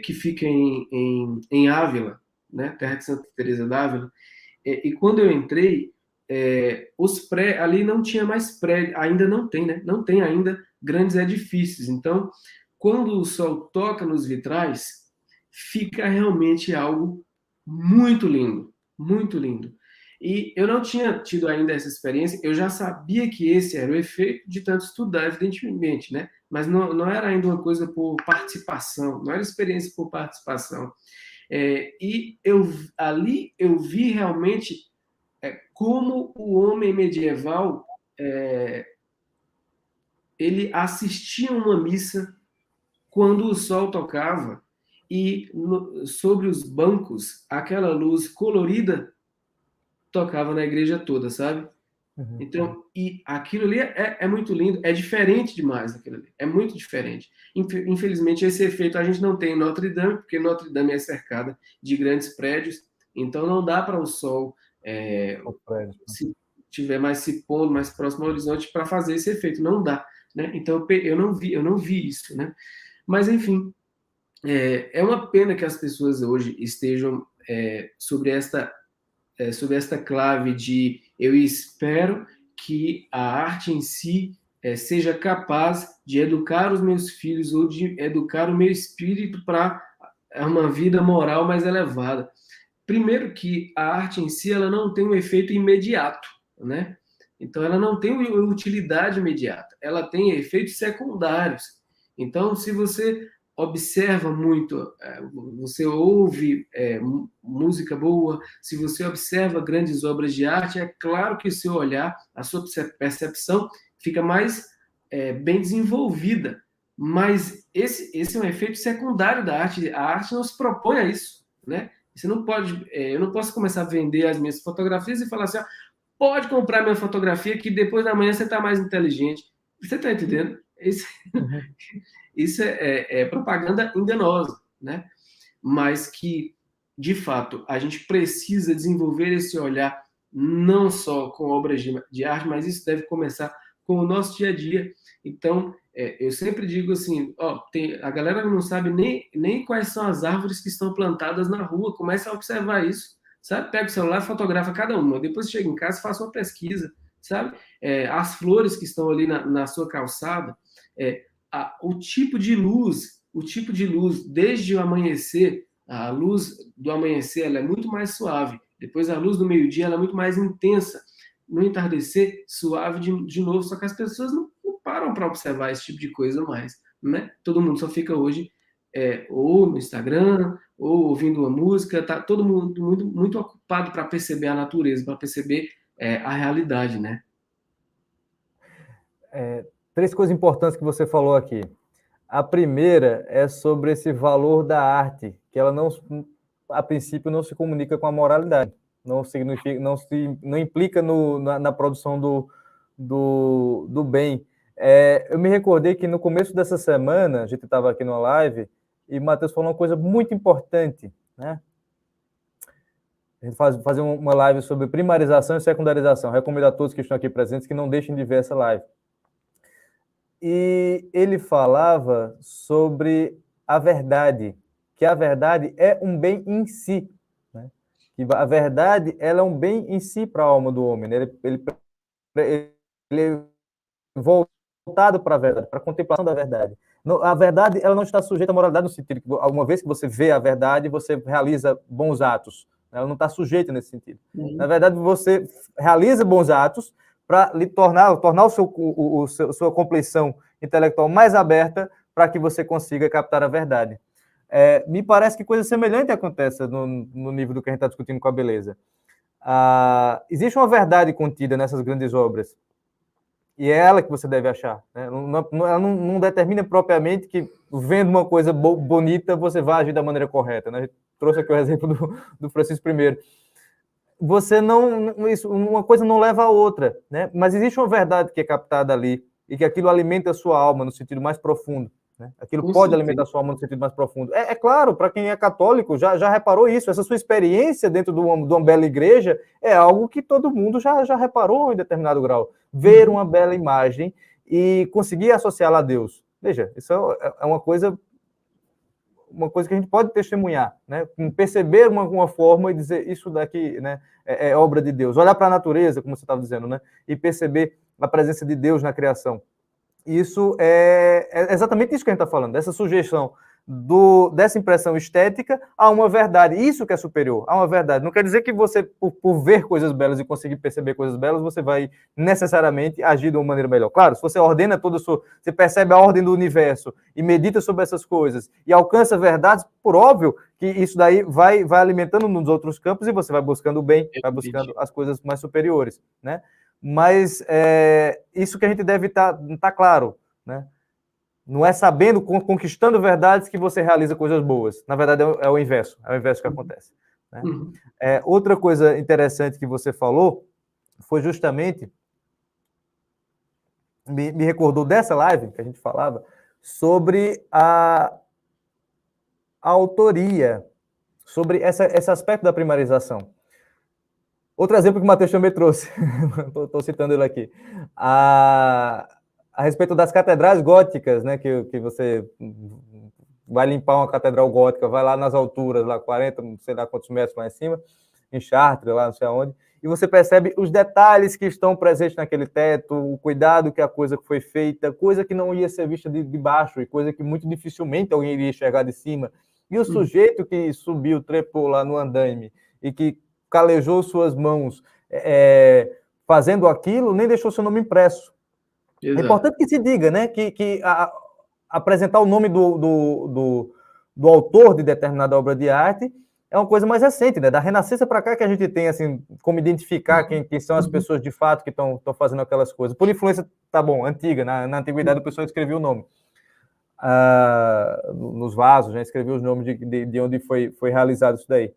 que fica em Ávila, né, terra de Santa Teresa d'Ávila. E quando eu entrei, ali não tinha mais prédio, ainda não tem, né? Não tem ainda grandes edifícios. Então, quando o sol toca nos vitrais, fica realmente algo muito lindo, muito lindo. E eu não tinha tido ainda essa experiência, eu já sabia que esse era o efeito de tanto estudar, evidentemente, né? Mas não era ainda uma coisa por participação, não era experiência por participação. E ali eu vi realmente como o homem medieval ele assistia uma missa quando o sol tocava e sobre os bancos aquela luz colorida tocava na igreja toda, sabe? Então, e aquilo ali é muito lindo, é diferente demais daquilo ali, é muito diferente. Infelizmente, esse efeito a gente não tem em Notre Dame, porque Notre Dame é cercada de grandes prédios, então não dá para o sol se tiver mais se pondo, mais próximo ao horizonte, para fazer esse efeito, não dá, né? Então, eu não vi isso, né? Mas, enfim, é uma pena que as pessoas hoje estejam sobre esta clave de eu espero que a arte em si seja capaz de educar os meus filhos ou de educar o meu espírito para uma vida moral mais elevada. Primeiro que a arte em si ela não tem um efeito imediato, né? Então ela não tem uma utilidade imediata, ela tem efeitos secundários. Então, se você observa muito, você ouve música boa, se você observa grandes obras de arte, é claro que o seu olhar, a sua percepção fica mais bem desenvolvida. Mas esse é um efeito secundário da arte. A arte não se propõe a isso, né? Você não pode, eu não posso começar a vender as minhas fotografias e falar assim, pode comprar minha fotografia que depois da manhã você está mais inteligente. Você está entendendo? Isso é propaganda enganosa, né? Mas que, de fato, a gente precisa desenvolver esse olhar não só com obras de arte, mas isso deve começar com o nosso dia a dia. Então, eu sempre digo assim, a galera não sabe nem quais são as árvores que estão plantadas na rua, comece a observar isso, sabe? Pega o celular, fotografa cada uma, depois chega em casa e faça uma pesquisa, sabe? As flores que estão ali na sua calçada, o tipo de luz, desde o amanhecer, a luz do amanhecer ela é muito mais suave, depois a luz do meio-dia ela é muito mais intensa. no entardecer, suave de novo, só que as pessoas não param para observar esse tipo de coisa mais, né? Todo mundo só fica hoje ou no Instagram, ou ouvindo uma música, tá todo mundo muito ocupado para perceber a natureza, para perceber a realidade, né? Três coisas importantes que você falou aqui. A primeira é sobre esse valor da arte, que ela não, a princípio, não se comunica com a moralidade, não significa, não implica na produção do bem. Eu me recordei que no começo dessa semana, a gente estava aqui numa live, e o Matheus falou uma coisa muito importante, né? A gente fazer uma live sobre primarização e secundarização. Recomendo a todos que estão aqui presentes que não deixem de ver essa live. E ele falava sobre a verdade, que a verdade é um bem em si, né? Que a verdade ela é um bem em si para a alma do homem, né? Ele é voltado para a verdade, para a contemplação da verdade. A verdade ela não está sujeita à moralidade no sentido que, uma vez que você vê a verdade, você realiza bons atos. Ela não está sujeita nesse sentido. Na verdade, você realiza bons atos para lhe tornar sua compreensão intelectual mais aberta para que você consiga captar a verdade. Me parece que coisa semelhante acontece no nível do que a gente está discutindo com a beleza. Existe uma verdade contida nessas grandes obras, e é ela que você deve achar. Né? Ela não determina propriamente que, vendo uma coisa bonita, você vai agir da maneira correta. Né? A gente trouxe aqui o exemplo do Francisco I. Você uma coisa não leva a outra, né? Mas existe uma verdade que é captada ali e que aquilo alimenta a sua alma no sentido mais profundo, né? Aquilo pode alimentar a sua alma no sentido mais profundo. É claro, para quem é católico já reparou isso. Essa sua experiência dentro de uma bela igreja é algo que todo mundo já reparou em determinado grau. Ver uma bela imagem e conseguir associá-la a Deus. Veja, isso é uma coisa que a gente pode testemunhar, né? Perceber uma forma e dizer isso daqui, né, é obra de Deus. Olhar para a natureza, como você estava dizendo, né, e perceber a presença de Deus na criação. Isso é exatamente isso que a gente está falando, dessa sugestão dessa impressão estética a uma verdade. Isso que é superior, a uma verdade. Não quer dizer que você, por ver coisas belas e conseguir perceber coisas belas, você vai necessariamente agir de uma maneira melhor. Claro, se você ordena você percebe a ordem do universo e medita sobre essas coisas e alcança verdades, por óbvio que isso daí vai alimentando nos outros campos e você vai buscando o bem, vai buscando as coisas mais superiores, né? Mas isso que a gente deve estar claro, né? Não é sabendo, conquistando verdades que você realiza coisas boas. Na verdade, é o inverso. É o inverso que acontece. Né? Outra coisa interessante que você falou foi justamente... Me recordou dessa live que a gente falava sobre a autoria, sobre esse aspecto da primarização. Outro exemplo que o Matheus também trouxe, estou citando ele aqui, a respeito das catedrais góticas, né, que você vai limpar uma catedral gótica, vai lá nas alturas, lá 40, não sei lá quantos metros lá em cima, em Chartres, lá não sei aonde, e você percebe os detalhes que estão presentes naquele teto, o cuidado que a coisa foi feita, coisa que não ia ser vista de baixo, e coisa que muito dificilmente alguém iria enxergar de cima. E o sujeito que subiu, trepou lá no andaime, e que calejou suas mãos fazendo aquilo, nem deixou seu nome impresso. Exato. É importante que se diga, né, que apresentar o nome do autor de determinada obra de arte é uma coisa mais recente, né? Da Renascença para cá que a gente tem, assim, como identificar quem são as pessoas de fato que estão fazendo aquelas coisas. Por influência, tá bom, antiga, na antiguidade o pessoal escrevia o nome. Nos vasos, né? Escrevia os nomes de onde foi realizado isso daí.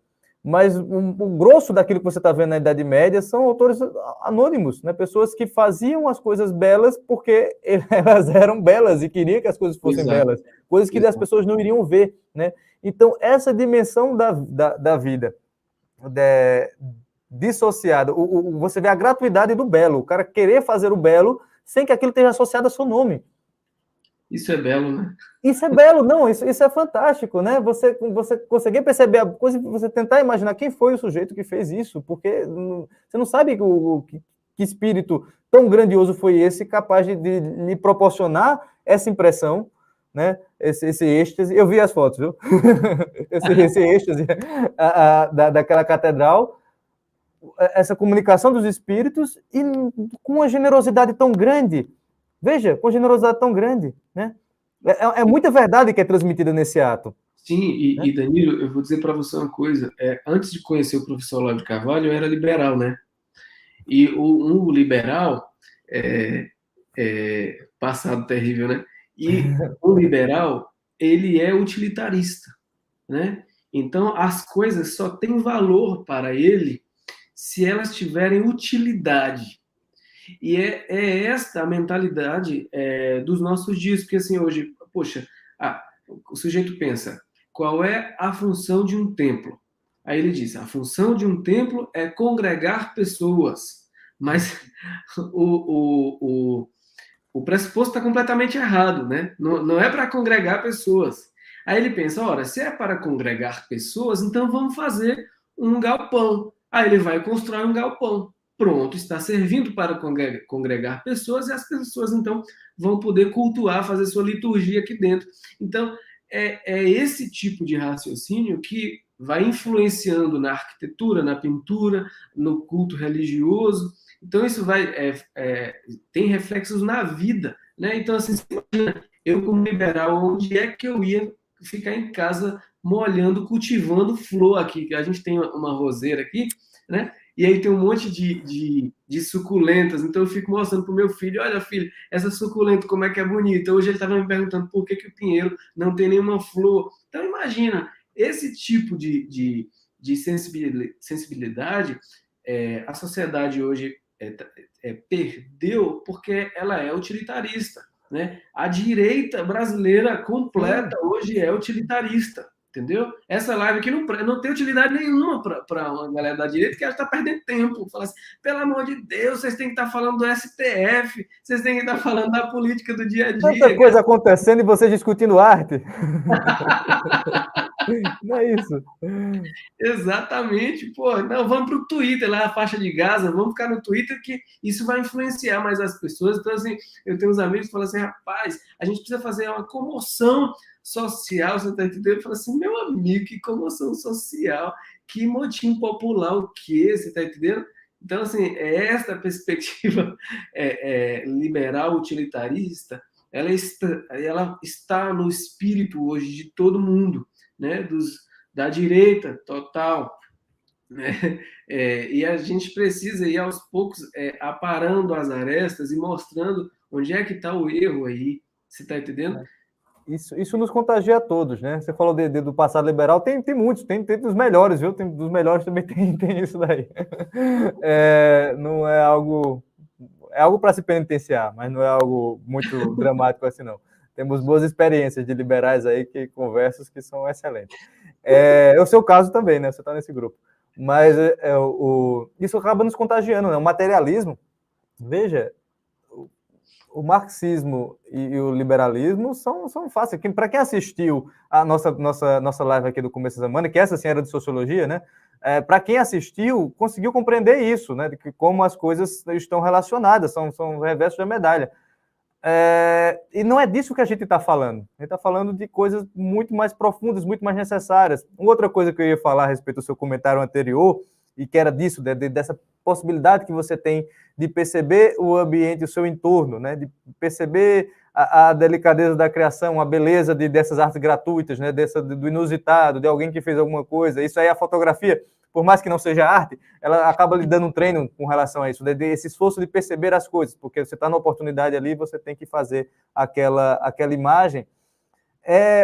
Mas o grosso daquilo que você está vendo na Idade Média são autores anônimos, né? Pessoas que faziam as coisas belas porque elas eram belas e queriam que as coisas fossem belas, coisas que as pessoas não iriam ver, né? Então, essa dimensão da vida dissociada, você vê a gratuidade do belo, o cara querer fazer o belo sem que aquilo esteja associado a seu nome. Isso é belo, né? Isso é belo, não, isso é fantástico, né? Você conseguir perceber a coisa, você tentar imaginar quem foi o sujeito que fez isso, porque você não sabe que espírito tão grandioso foi esse, capaz de lhe proporcionar essa impressão, né? Esse êxtase. Eu vi as fotos, viu? esse êxtase daquela catedral. essa comunicação dos espíritos e com uma generosidade tão grande. Veja, com generosidade tão grande, né? É muita verdade que é transmitida nesse ato. Sim, Né? e Danilo, eu vou dizer para você uma coisa. Antes de conhecer o professor Olavo de Carvalho, eu era liberal, né? E um liberal, passado terrível, né? E o liberal, ele é utilitarista, né? Então, as coisas só têm valor para ele se elas tiverem utilidade. E é esta a mentalidade dos nossos dias, porque assim, hoje, poxa, o sujeito pensa, qual é a função de um templo? Aí ele diz, a função de um templo é congregar pessoas, mas o pressuposto está completamente errado, né? Não é para congregar pessoas. Aí ele pensa, ora, se é para congregar pessoas, então vamos fazer um galpão. Aí ele vai constrói um galpão. Pronto, está servindo para congregar pessoas e as pessoas então vão poder cultuar, fazer sua liturgia aqui dentro. Então, é esse tipo de raciocínio que vai influenciando na arquitetura, na pintura, no culto religioso. Então, isso tem reflexos na vida, né? Então, assim, eu como liberal, onde é que eu ia ficar em casa molhando, cultivando flor aqui? A gente tem uma roseira aqui, né? E aí tem um monte de suculentas. Então eu fico mostrando para o meu filho, olha filho, essa suculenta como é que é bonita. Hoje ele estava me perguntando por que o pinheiro não tem nenhuma flor. Então imagina, esse tipo de sensibilidade, a sociedade hoje perdeu porque ela é utilitarista. Né? A direita brasileira completa hoje é utilitarista. Entendeu? Essa live aqui não tem utilidade nenhuma para uma galera da direita que ela está perdendo tempo. Fala assim, pelo amor de Deus, vocês têm que estar falando do STF, vocês têm que estar falando da política do dia a dia. Tanta coisa acontecendo e vocês discutindo arte. Não é isso? Exatamente, pô. Não, vamos para o Twitter, lá a faixa de Gaza, vamos ficar no Twitter que isso vai influenciar mais as pessoas. Então, assim, eu tenho uns amigos que falam assim, rapaz, a gente precisa fazer uma comoção social, você tá entendendo? Eu falo assim, meu amigo, que comoção social, que motim popular, o quê? Você tá entendendo? Então, assim, esta perspectiva liberal, utilitarista, ela está no espírito hoje de todo mundo, né? Da direita total, né? E a gente precisa ir aos poucos aparando as arestas e mostrando onde é que está o erro aí, você está entendendo? Isso nos contagia a todos, né? Você falou do passado liberal, tem muitos, tem dos melhores, viu? Tem dos melhores também tem isso daí. Não é algo... É algo para se penitenciar, mas não é algo muito dramático assim, não. Temos boas experiências de liberais aí, conversas que são excelentes. É o seu caso também, né? Você está nesse grupo. Mas isso acaba nos contagiando, né? O materialismo, veja, o marxismo e o liberalismo são fáceis. Para quem assistiu a nossa live aqui do começo da semana, que essa sim era de sociologia, né? Para quem assistiu, conseguiu compreender isso, né? De que como as coisas estão relacionadas, são reversos da medalha. E não é disso que a gente está falando. A gente está falando de coisas muito mais profundas, muito mais necessárias. Outra coisa que eu ia falar a respeito do seu comentário anterior, e que era disso, dessa possibilidade que você tem de perceber o ambiente, o seu entorno, né? De perceber a delicadeza da criação, a beleza dessas artes gratuitas, né? Do inusitado, de alguém que fez alguma coisa. Isso aí, a fotografia, por mais que não seja arte, ela acaba lhe dando um treino com relação a isso, esse esforço de perceber as coisas, porque você está na oportunidade ali, você tem que fazer aquela imagem.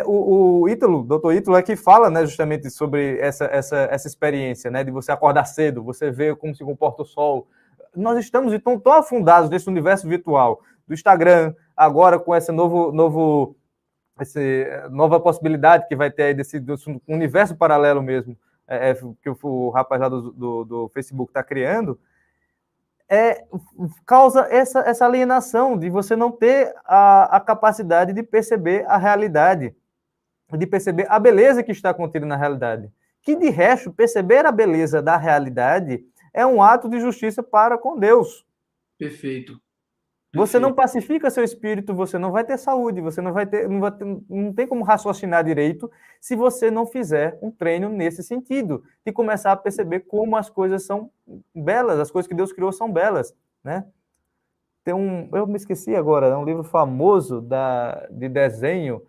O Ítalo, doutor Ítalo, é que fala, né, justamente sobre essa experiência, né, de você acordar cedo, você ver como se comporta o sol. Nós estamos então tão afundados nesse universo virtual do Instagram, agora com essa nova possibilidade que vai ter aí desse universo paralelo mesmo, que o rapaz lá do Facebook está criando, causa essa alienação de você não ter a capacidade de perceber a realidade, de perceber a beleza que está contida na realidade. Que, de resto, perceber a beleza da realidade é um ato de justiça para com Deus. Perfeito. Você não Perfeito. pacifica seu espírito, você não vai ter saúde, você não tem como raciocinar direito se você não fizer um treino nesse sentido, de começar a perceber como as coisas são belas, as coisas que Deus criou são belas, né? Eu me esqueci agora, é um livro famoso de desenho.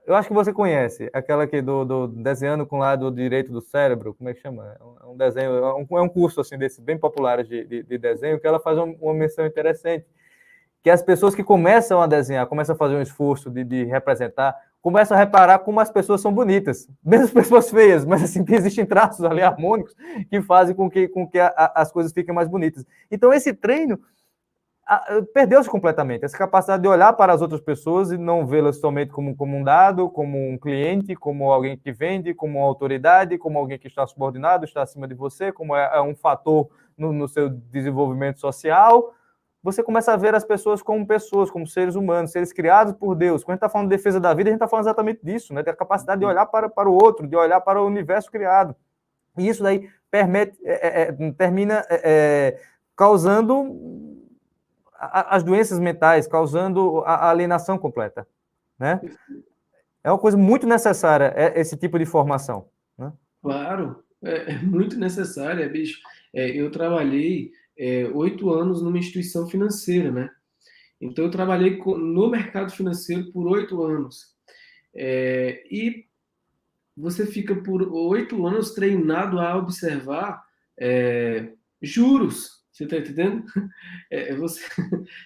Eu acho que você conhece, aquela que do desenhando com o lado direito do cérebro, como é que chama? É um desenho, é um curso assim desse bem popular de desenho, que ela faz uma menção interessante, que as pessoas que começam a desenhar, começam a fazer um esforço de representar, começam a reparar como as pessoas são bonitas, mesmo as pessoas feias, mas assim, que existem traços ali harmônicos que fazem com que as coisas fiquem mais bonitas. Então, esse treino perdeu-se completamente. Essa capacidade de olhar para as outras pessoas e não vê-las somente como um dado, como um cliente, como alguém que vende, como uma autoridade, como alguém que está subordinado, está acima de você, como é um fator no seu desenvolvimento social. Você começa a ver as pessoas, como seres humanos, seres criados por Deus. Quando a gente está falando de defesa da vida, a gente está falando exatamente disso, né? Da capacidade de olhar para o outro, de olhar para o universo criado. E isso daí termina causando as doenças mentais, causando a alienação completa, né? É uma coisa muito necessária esse tipo de formação, né? Claro, é muito necessário, bicho. Eu trabalhei 8 anos numa instituição financeira, né? Então, eu trabalhei no mercado financeiro por 8 anos. E você fica por 8 anos treinado a observar juros. Você está entendendo? Você,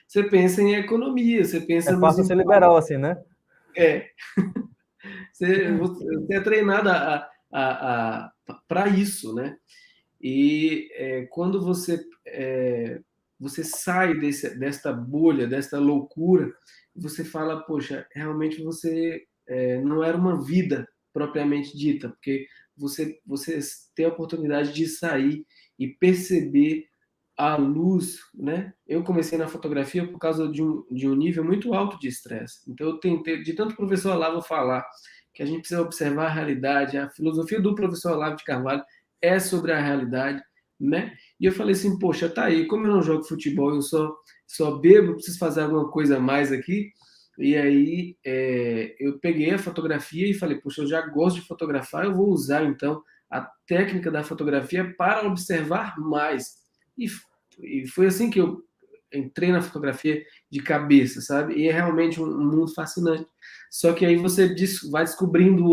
você pensa em economia, você É pensa nos fácil ser impactos. liberal assim, né? É, você é treinado para isso, né? E quando você sai desta bolha, desta loucura, você fala, poxa, realmente você não era uma vida propriamente dita, porque você tem a oportunidade de sair e perceber a luz, né? Eu comecei na fotografia por causa de um nível muito alto de estresse. Então eu tentei, de tanto o professor Olavo falar que a gente precisa observar a realidade, a filosofia do professor Olavo de Carvalho é sobre a realidade, né? E eu falei assim, poxa, tá aí, como eu não jogo futebol, eu só bebo, preciso fazer alguma coisa a mais aqui. E aí eu peguei a fotografia e falei, poxa, eu já gosto de fotografar, eu vou usar então a técnica da fotografia para observar mais. E, e foi assim que eu entrei na fotografia de cabeça, sabe? E é realmente um mundo fascinante. Só que aí você vai descobrindo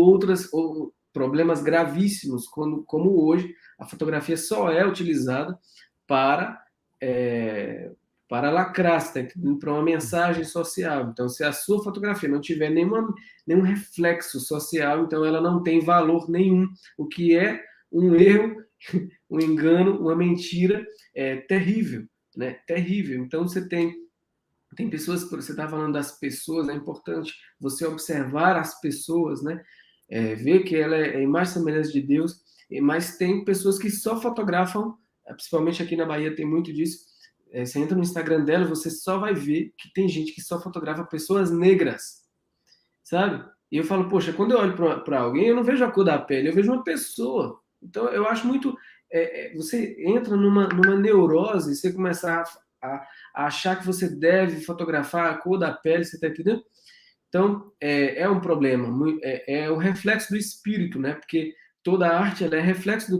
problemas gravíssimos, como hoje a fotografia só é utilizada para é, para lacrar, tá entendendo? Para uma mensagem social. Então, se a sua fotografia não tiver nenhum reflexo social, então ela não tem valor nenhum, o que é um erro, um engano, uma mentira terrível, né? Terrível. Então, tem pessoas, você está falando das pessoas, é importante você observar as pessoas, né? Ver que ela é a imagem e semelhança de Deus, mas tem pessoas que só fotografam, principalmente aqui na Bahia tem muito disso. Você entra no Instagram dela, você só vai ver que tem gente que só fotografa pessoas negras, sabe? E eu falo, poxa, quando eu olho para alguém, eu não vejo a cor da pele, eu vejo uma pessoa. Então, eu acho muito. Você entra numa neurose, você começa a achar que você deve fotografar a cor da pele, você está entendendo? Então, é um problema, é o reflexo do espírito, né? Porque toda arte ela é reflexo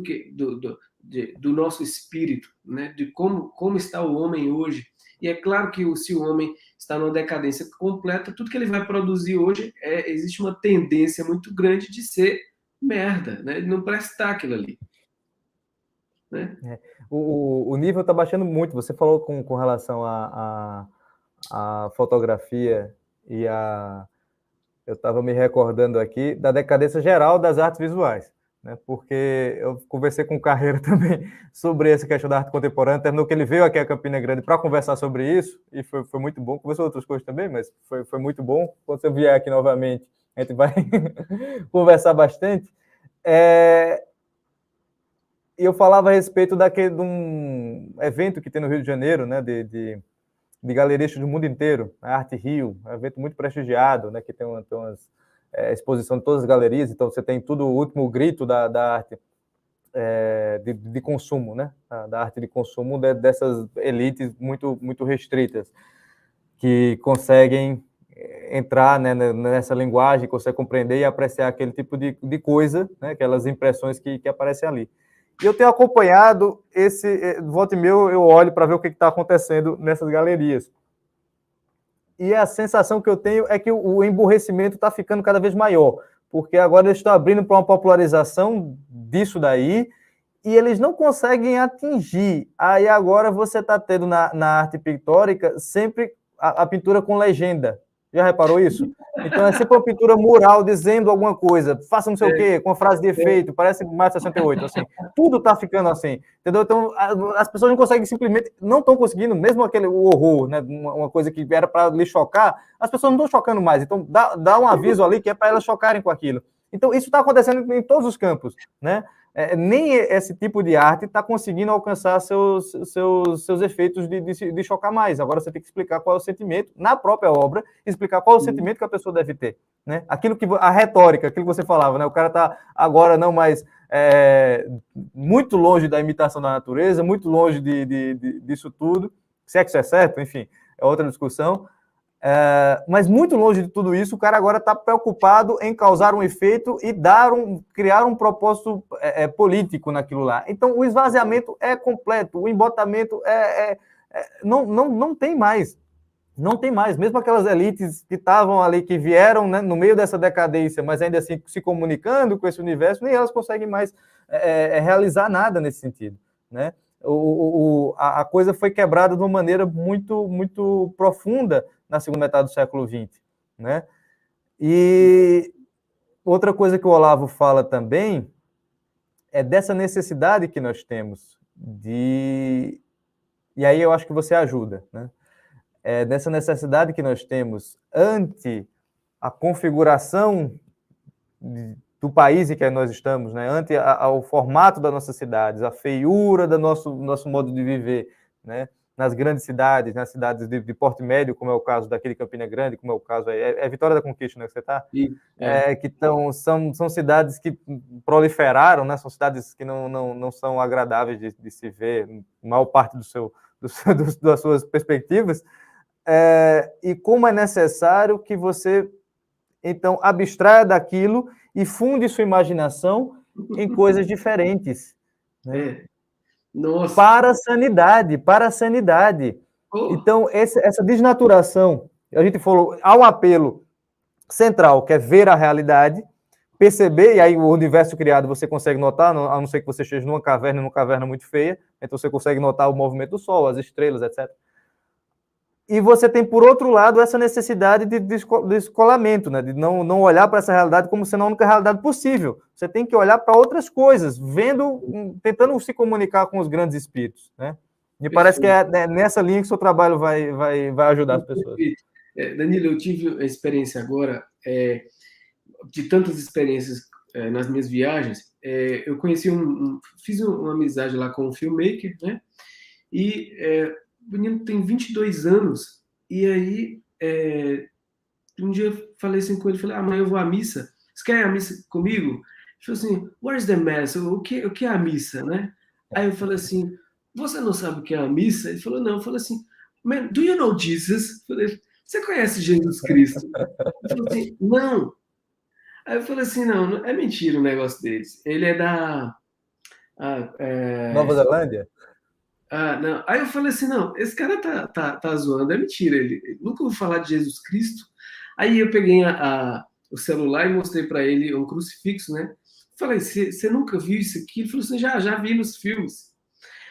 do nosso espírito, né? De como está o homem hoje. E é claro que se o homem está numa decadência completa, tudo que ele vai produzir hoje existe uma tendência muito grande de ser merda, né? De não prestar aquilo ali, né? O nível está baixando muito. Você falou com relação à fotografia e eu estava me recordando aqui da decadência geral das artes visuais, né? Porque eu conversei com o Carreira também sobre essa questão da arte contemporânea, terminou que ele veio aqui a Campina Grande para conversar sobre isso, e foi muito bom. Conversou outras coisas também, mas foi muito bom. Quando você vier aqui novamente, a gente vai conversar bastante. E eu falava a respeito de um evento que tem no Rio de Janeiro, né, de galeristas do mundo inteiro, a Arte Rio, é um evento muito prestigiado, né, que tem umas exposição de todas as galerias, então você tem tudo o último grito da arte de consumo, né, da arte de consumo dessas elites muito restritas. que conseguem entrar, né, nessa linguagem, conseguem compreender e apreciar aquele tipo de coisa, né, aquelas impressões que aparecem ali. E eu tenho acompanhado volta e meia eu olho para ver o que está acontecendo nessas galerias. E a sensação que eu tenho é que o emburrecimento está ficando cada vez maior, porque agora eles estão abrindo para uma popularização disso daí, e eles não conseguem atingir. Aí agora você está tendo na arte pictórica sempre a pintura com legenda. Já reparou isso? Então é sempre uma pintura mural dizendo alguma coisa, faça não sei o quê, com a frase de efeito, parece mais 68, assim. Tudo está ficando assim, entendeu? Então as pessoas não conseguem simplesmente, não estão conseguindo, mesmo o horror, né, uma coisa que era para lhe chocar, as pessoas não estão chocando mais. Então dá um aviso ali que é para elas chocarem com aquilo. Então isso está acontecendo em todos os campos, né? Nem esse tipo de arte está conseguindo alcançar seus efeitos de chocar mais. Agora você tem que explicar qual é o sentimento, na própria obra, explicar qual é o sentimento que a pessoa deve ter. Né? A retórica, aquilo que você falava, né? O cara está agora não mais muito longe da imitação da natureza, muito longe disso tudo, se é que isso é certo, enfim, é outra discussão. Mas muito longe de tudo isso, o cara agora está preocupado em causar um efeito e criar um propósito político naquilo lá. Então, o esvaziamento é completo, o embotamento não tem mais. Não tem mais. Mesmo aquelas elites que estavam ali, que vieram, né, no meio dessa decadência, mas ainda assim se comunicando com esse universo, nem elas conseguem mais realizar nada nesse sentido, né? A coisa foi quebrada de uma maneira muito, muito profunda na segunda metade do século XX, né? E outra coisa que o Olavo fala também é dessa necessidade que nós temos de... E aí eu acho que você ajuda, né? Dessa necessidade que nós temos ante a configuração do país em que nós estamos, né? Ante ao formato das nossas cidades, a feiura do nosso modo de viver, né? Nas grandes cidades, nas cidades de porte médio, como é o caso daqui de Campina Grande, como é o caso Vitória da Conquista, né, que você está? Que são cidades que proliferaram, né? São cidades que não são agradáveis de se ver, maior parte das suas perspectivas, e como é necessário que você, então, abstraia daquilo e funde sua imaginação em coisas diferentes. Né? Nossa. Para a sanidade. Então, essa desnaturação, a gente falou, há um apelo central, que é ver a realidade, perceber, e aí o universo criado você consegue notar, a não ser que você esteja numa caverna muito feia, então você consegue notar o movimento do Sol, as estrelas, etc. E você tem, por outro lado, essa necessidade de descolamento, né? De não olhar para essa realidade como sendo a única realidade possível. Você tem que olhar para outras coisas, tentando se comunicar com os grandes espíritos. Né? Me parece que é nessa linha que o seu trabalho vai ajudar as pessoas. Danilo, eu tive a experiência agora, de tantas experiências nas minhas viagens, eu conheci fiz uma amizade lá com um filmmaker, né? E o menino tem 22 anos, e aí um dia eu falei assim com ele, falei, amanhã eu vou à missa, você quer ir à missa comigo? Ele falou assim, where's the mass? O que é a missa, né? Aí eu falei assim, você não sabe o que é a missa? Ele falou, não. Eu falei assim, man, do you know Jesus? Eu falei, você conhece Jesus Cristo? Ele falou assim, não. Aí eu falei assim, não, é mentira o negócio deles. Ele é da... Nova Zelândia? Não. Aí eu falei assim, não, esse cara tá zoando, é mentira, ele nunca ouviu falar de Jesus Cristo. Aí eu peguei o celular e mostrei para ele um crucifixo, né? Falei, você nunca viu isso aqui? Ele falou assim, já vi nos filmes.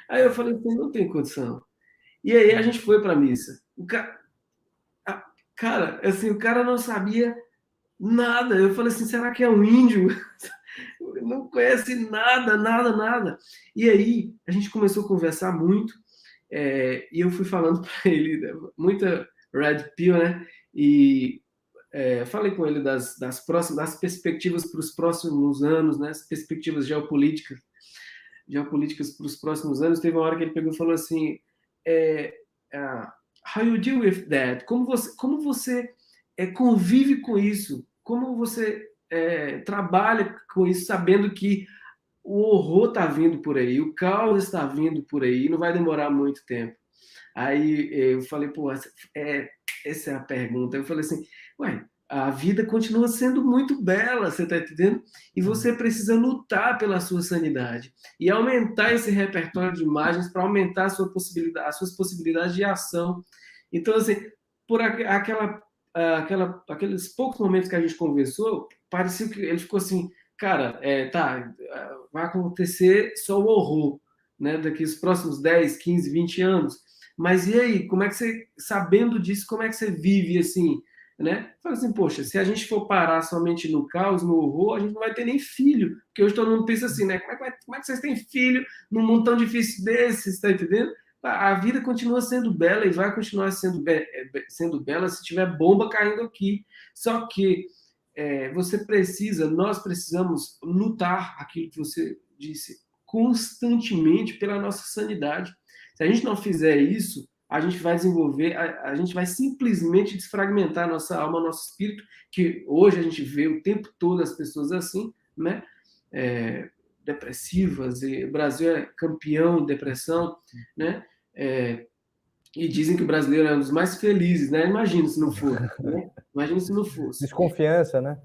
Aí eu falei assim, não tem condição. E aí a gente foi para a missa. Cara, assim, o cara não sabia nada. Eu falei assim, será que é um índio? Não conhece nada. E aí a gente começou a conversar muito, e eu fui falando para ele muita red pill, né? E falei com ele das perspectivas para os próximos anos, né? As perspectivas geopolíticas para os próximos anos. Teve uma hora que ele pegou e falou assim, how you deal with that? Como você convive com isso? Como você trabalha com isso, sabendo que o horror está vindo por aí, o caos está vindo por aí, e não vai demorar muito tempo. Aí eu falei, pô, essa é a pergunta. Eu falei assim, ué, a vida continua sendo muito bela, você está entendendo? E você precisa lutar pela sua sanidade e aumentar esse repertório de imagens para aumentar a sua possibilidade, as suas possibilidades de ação. Então, assim, por aqueles poucos momentos que a gente conversou, parecia que ele ficou assim, cara, vai acontecer só o horror, né, daqui os próximos 10, 15, 20 anos. Mas e aí, como é que você, sabendo disso, como é que você vive assim, né? Fala assim, poxa, se a gente for parar somente no caos, no horror, a gente não vai ter nem filho, porque hoje todo mundo pensa assim, né? Como é que vocês têm filho num mundo tão difícil desse, está entendendo? A vida continua sendo bela e vai continuar sendo bela se tiver bomba caindo aqui. Só que nós precisamos lutar, aquilo que você disse, constantemente pela nossa sanidade. Se a gente não fizer isso, a gente vai desenvolver, a gente vai simplesmente desfragmentar nossa alma, nosso espírito, que hoje a gente vê o tempo todo as pessoas assim, né? Depressivas, e o Brasil é campeão de depressão, né? E dizem que o brasileiro é um dos mais felizes, né? Imagina se não for, né? Imagina se não fosse. Desconfiança, né?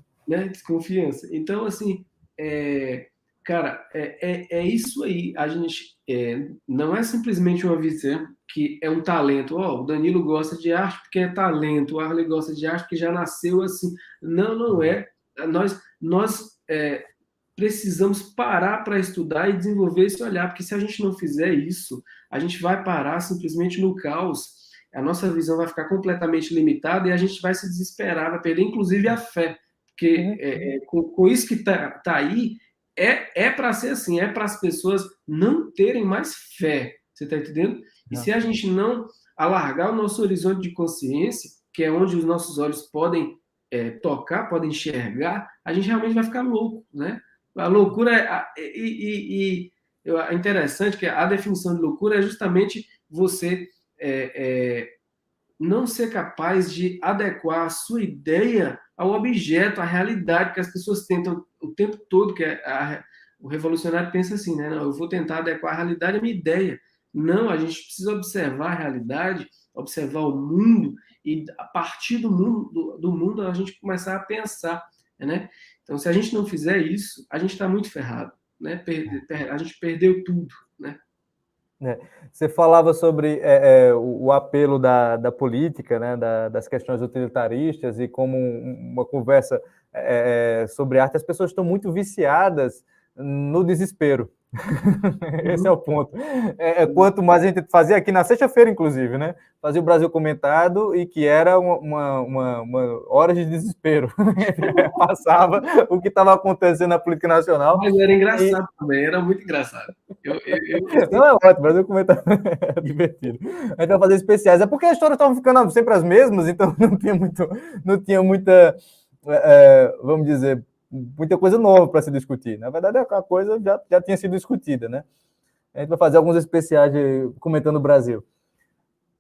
Desconfiança. Então, assim, cara, é isso aí. A gente não é simplesmente uma visão que é um talento. O Danilo gosta de arte porque é talento, o Arley gosta de arte porque já nasceu assim. Não, não é. Nós precisamos parar para estudar e desenvolver esse olhar, porque se a gente não fizer isso, a gente vai parar simplesmente no caos. A nossa visão vai ficar completamente limitada e a gente vai se desesperar, vai perder inclusive a fé. Porque com isso que tá aí, para ser assim, é para as pessoas não terem mais fé. Você está entendendo? E se a gente não alargar o nosso horizonte de consciência, que é onde os nossos olhos podem tocar, podem enxergar, a gente realmente vai ficar louco, né? A loucura é interessante que a definição de loucura é justamente você não ser capaz de adequar a sua ideia ao objeto, à realidade que as pessoas tentam o tempo todo, o revolucionário pensa assim, né? Não, eu vou tentar adequar a realidade à minha ideia. Não, a gente precisa observar a realidade, observar o mundo e a partir do mundo a gente começar a pensar, né? Então, se a gente não fizer isso, a gente está muito ferrado, né? A gente perdeu tudo, né? Você falava sobre o apelo da política, né, das questões utilitaristas e como uma conversa sobre arte, as pessoas estão muito viciadas no desespero. Esse é o ponto. Quanto mais a gente fazia aqui na sexta-feira, inclusive, né? Fazia o Brasil Comentado e que era uma hora de desespero. Passava o que estava acontecendo na política nacional. Mas era engraçado também, era muito engraçado. Não, é ótimo, o Brasil Comentado é divertido. A gente vai fazer especiais. É porque as histórias estavam ficando sempre as mesmas, então não tinha muita, vamos dizer, muita coisa nova para se discutir. Na verdade, a coisa já tinha sido discutida, né? A gente vai fazer alguns especiais comentando o Brasil.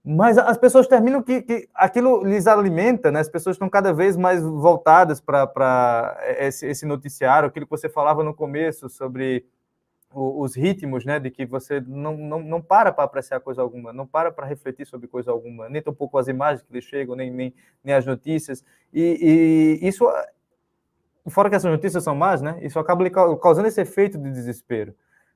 Mas as pessoas terminam que aquilo lhes alimenta, né? As pessoas estão cada vez mais voltadas para esse noticiário, aquilo que você falava no começo sobre os ritmos, né? De que você não para apreciar coisa alguma, não para refletir sobre coisa alguma, nem tampouco as imagens que lhe chegam, nem as notícias. E isso, fora que essas notícias são más, né? Isso acaba causando esse efeito de desespero,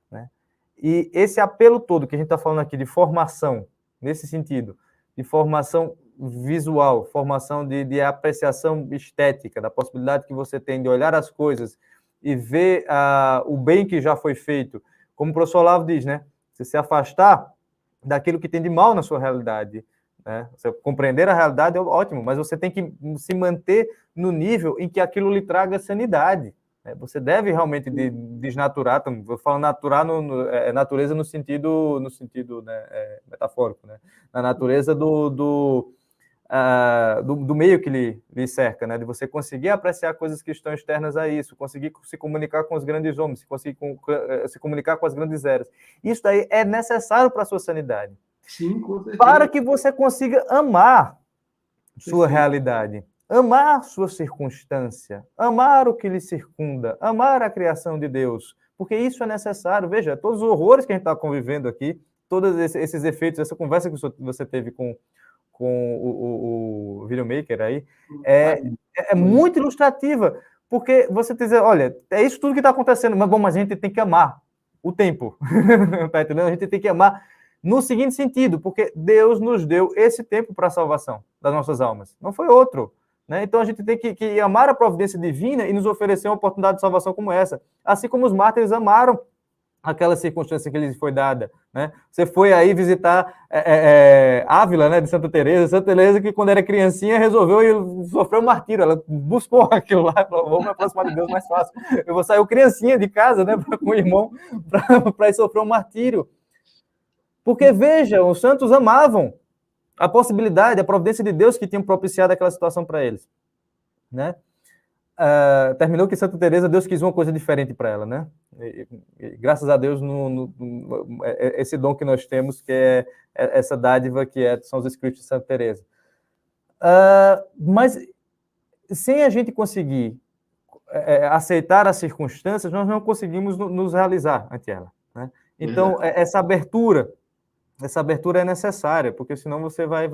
né? E esse apelo todo que a gente está falando aqui de formação, nesse sentido, de formação visual, formação de apreciação estética, da possibilidade que você tem de olhar as coisas e ver o bem que já foi feito, como o professor Olavo diz, né? Você se afastar daquilo que tem de mal na sua realidade, né? Você compreender a realidade é ótimo, mas você tem que se manter no nível em que aquilo lhe traga sanidade. Você deve realmente desnaturar, vou falar naturar, natureza no sentido né, metafórico, né? Na natureza do meio que lhe cerca, né? De você conseguir apreciar coisas que estão externas a isso, conseguir se comunicar com os grandes homens, conseguir se comunicar com as grandes eras. Isso daí é necessário para a sua sanidade. Sim, com certeza. Para que você consiga amar sua realidade, amar sua circunstância, amar o que lhe circunda, amar a criação de Deus, porque isso é necessário. Veja, todos os horrores que a gente está convivendo aqui, todos esses efeitos, essa conversa que você teve com o videomaker aí, é muito ilustrativa, porque você diz, olha, é isso tudo que está acontecendo, mas, bom, mas a gente tem que amar o tempo, tá entendendo? A gente tem que amar no seguinte sentido, porque Deus nos deu esse tempo para a salvação das nossas almas, não foi outro, né? Então a gente tem que amar a providência divina e nos oferecer uma oportunidade de salvação como essa, assim como os mártires amaram aquela circunstância que lhes foi dada, né? Você foi aí visitar Ávila, né, de Santa Teresa, que quando era criancinha resolveu e sofreu um martírio, ela buscou aquilo lá, falou, vou me aproximar de Deus mais fácil, eu vou sair criancinha de casa, né, com o irmão, para ir sofrer um martírio, porque veja, os santos amavam a possibilidade, a providência de Deus que tinha propiciado aquela situação para eles, né? Terminou que Santa Teresa, Deus quis uma coisa diferente para ela, né? E graças a Deus, esse dom que nós temos, que é essa dádiva que são os escritos de Santa Teresa. Mas sem a gente conseguir aceitar as circunstâncias, nós não conseguimos nos realizar ante ela, né? Então, essa abertura é necessária, porque senão você vai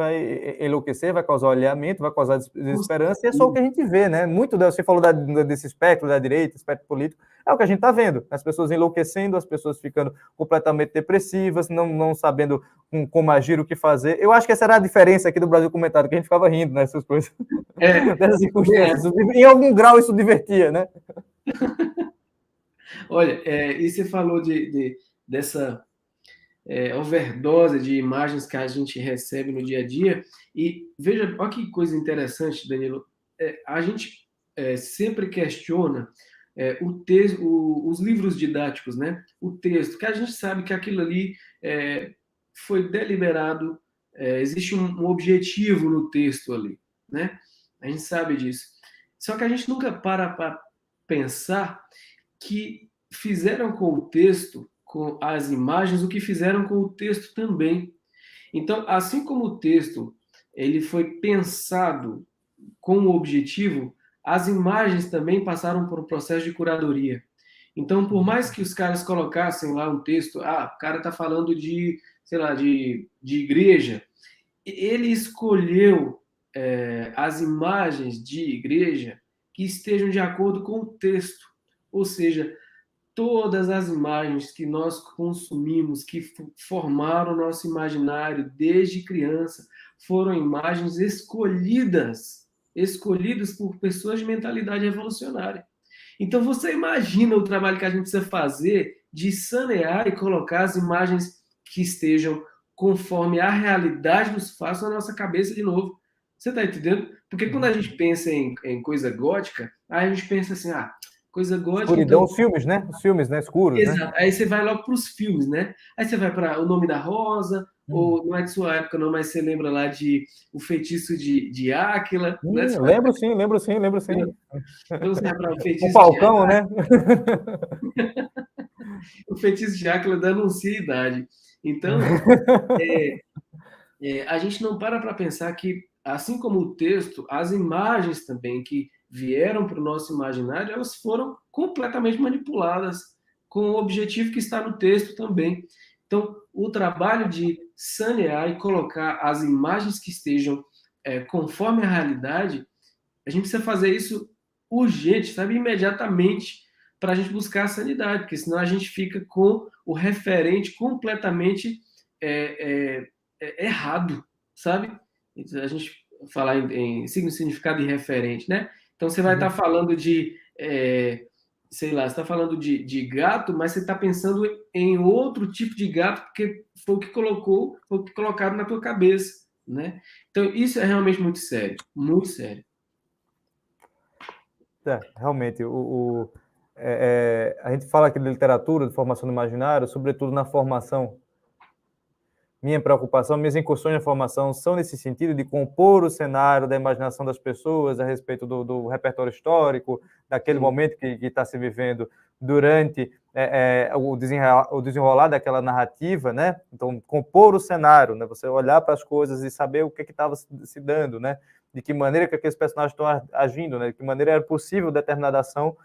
enlouquecer, vai causar olhamento, vai causar desesperança, e é só o que a gente vê, né? Muito, você falou desse espectro da direita, espectro político, é o que a gente está vendo, as pessoas enlouquecendo, as pessoas ficando completamente depressivas, não sabendo como agir, o que fazer. Eu acho que essa era a diferença aqui do Brasil Comentário, que a gente ficava rindo nessas coisas, dessas circunstâncias. Em algum grau isso divertia, né? Olha, e você falou dessa overdose de imagens que a gente recebe no dia a dia. E veja, olha que coisa interessante, Danilo. A gente sempre questiona o texto, os livros didáticos, né? O texto, que a gente sabe que aquilo ali foi deliberado, existe um objetivo no texto ali, né? A gente sabe disso. Só que a gente nunca para pensar que fizeram com o texto, com as imagens, o que fizeram com o texto também. Então, assim como o texto ele foi pensado com o objetivo, as imagens também passaram por um processo de curadoria. Então, por mais que os caras colocassem lá um texto, o cara está falando de, sei lá, de igreja, ele escolheu as imagens de igreja que estejam de acordo com o texto. Ou seja, todas as imagens que nós consumimos, que formaram o nosso imaginário desde criança, foram imagens escolhidas por pessoas de mentalidade revolucionária. Então você imagina o trabalho que a gente precisa fazer de sanear e colocar as imagens que estejam conforme a realidade nos faz na nossa cabeça de novo. Você está entendendo? Porque quando a gente pensa em coisa gótica, aí a gente pensa assim, coisa gótica. Escuridão, então... os filmes, né? Escuros, exato. Né? Aí você vai logo para os filmes, né? Aí você vai para O Nome da Rosa, ou não é de sua época, não, mas você lembra lá de O Feitiço de Áquila. Né? Lembro sim. Então você vai para O Feitiço o Falcão, né? O Feitiço de Áquila denuncia a idade. Então, a gente não para pensar que, assim como o texto, as imagens também que vieram para o nosso imaginário, elas foram completamente manipuladas com o objetivo que está no texto também. Então, o trabalho de sanear e colocar as imagens que estejam conforme a realidade, a gente precisa fazer isso urgente, sabe? Imediatamente, para a gente buscar a sanidade, porque senão a gente fica com o referente completamente errado, sabe? A gente falar em significado irreferente, né? Então você vai estar falando de, sei lá, você está falando de gato, mas você está pensando em outro tipo de gato, porque foi o que colocaram na tua cabeça, né? Então isso é realmente muito sério, muito sério. Realmente, a gente fala aqui de literatura, de formação do imaginário, sobretudo na formação. Minha preocupação, minhas incursões na formação são nesse sentido de compor o cenário da imaginação das pessoas a respeito do repertório histórico, daquele momento que está se vivendo durante o desenrolar daquela narrativa, né? Então, compor o cenário, né? Você olhar para as coisas e saber o que estava se dando, né? De que maneira que aqueles personagens estão agindo, né? De que maneira era possível determinada ação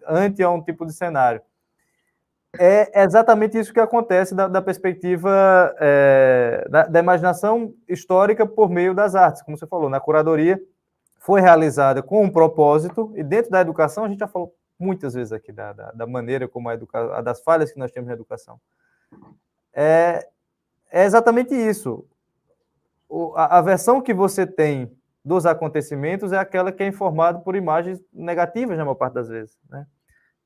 ante a um tipo de cenário. É exatamente isso que acontece da perspectiva da imaginação histórica por meio das artes, como você falou, na curadoria foi realizada com um propósito, e dentro da educação, a gente já falou muitas vezes aqui da maneira como das falhas que nós temos na educação. É exatamente isso. A versão que você tem dos acontecimentos é aquela que é informada por imagens negativas, na maior parte das vezes, né?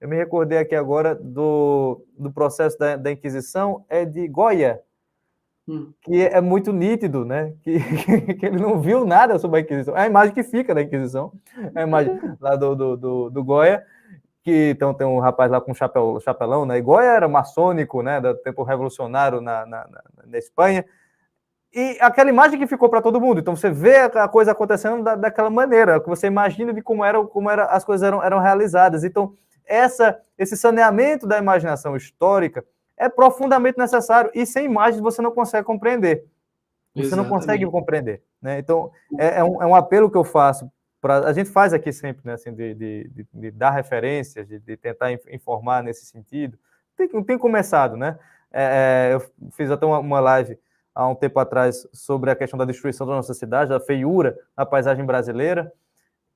Eu me recordei aqui agora do processo da Inquisição, é de Goya, que é muito nítido, né? Que ele não viu nada sobre a Inquisição. É a imagem que fica da Inquisição, é a imagem lá do Goya, que então tem um rapaz lá com chapelão, né? E Goya era maçônico, né? Do tempo revolucionário na Espanha. E aquela imagem que ficou para todo mundo. Então você vê a coisa acontecendo daquela maneira, que você imagina de como as coisas eram realizadas. Então, esse saneamento da imaginação histórica é profundamente necessário, e sem imagens você não consegue compreender. Você não consegue compreender, né? Então, é um apelo que eu faço. A gente faz aqui sempre, né, assim, de dar referências, de tentar informar nesse sentido. Tem começado, né? Eu fiz até uma live há um tempo atrás sobre a questão da destruição da nossa cidade, da feiura na paisagem brasileira,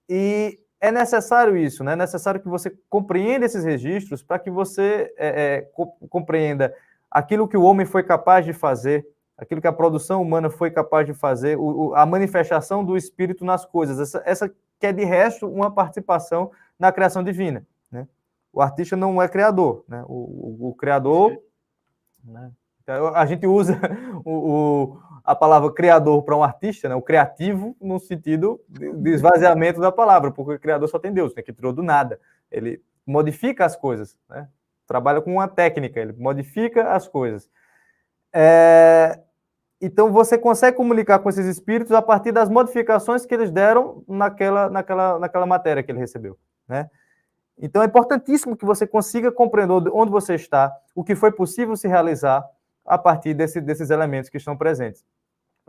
e é necessário isso, né? É necessário que você compreenda esses registros para que você compreenda aquilo que o homem foi capaz de fazer, aquilo que a produção humana foi capaz de fazer, a manifestação do espírito nas coisas, essa que é de resto uma participação na criação divina, né? O artista não é criador, né? O criador, né? Então, a gente usa a palavra criador para um artista, né? O criativo, no sentido de esvaziamento da palavra, porque o criador só tem Deus, né? Que criou do nada. Ele modifica as coisas, né? Trabalha com uma técnica, ele modifica as coisas. Então, você consegue comunicar com esses espíritos a partir das modificações que eles deram naquela matéria que ele recebeu, né? Então, é importantíssimo que você consiga compreender onde você está, o que foi possível se realizar a partir desses elementos que estão presentes.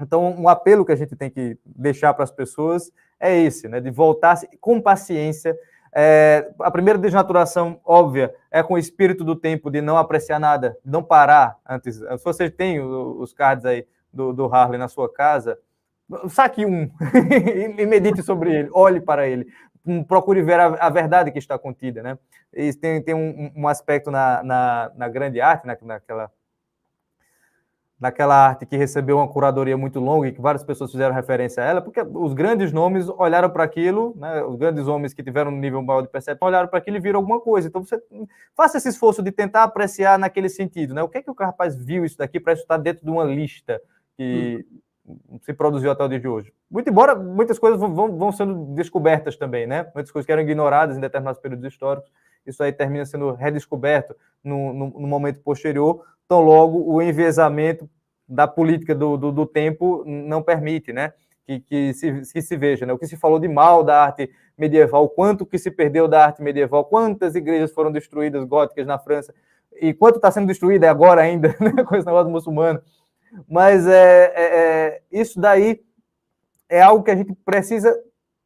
Então, um apelo que a gente tem que deixar para as pessoas é esse, né, de voltar com paciência. A primeira desnaturação óbvia é com o espírito do tempo, de não apreciar nada, de não parar antes. Se você tem os cards aí do Harley na sua casa, saque um e medite sobre ele, olhe para ele, procure ver a verdade que está contida, né? E tem um aspecto na grande arte, naquela arte que recebeu uma curadoria muito longa e que várias pessoas fizeram referência a ela, porque os grandes nomes olharam para aquilo, né? Os grandes homens que tiveram um nível maior de percepção olharam para aquilo e viram alguma coisa. Então, você faça esse esforço de tentar apreciar naquele sentido, né? O que é que o rapaz viu isso daqui para isso estar dentro de uma lista que se produziu até o dia de hoje. Muito embora muitas coisas vão sendo descobertas também, né? Muitas coisas que eram ignoradas em determinados períodos históricos, isso aí termina sendo redescoberto no momento posterior, tão logo o enviesamento da política do tempo não permite, né? Que se veja, né? O que se falou de mal da arte medieval, quanto que se perdeu da arte medieval, quantas igrejas foram destruídas góticas na França, e quanto está sendo destruída agora ainda, né? Com esse negócio muçulmano. Mas isso daí é algo que a gente precisa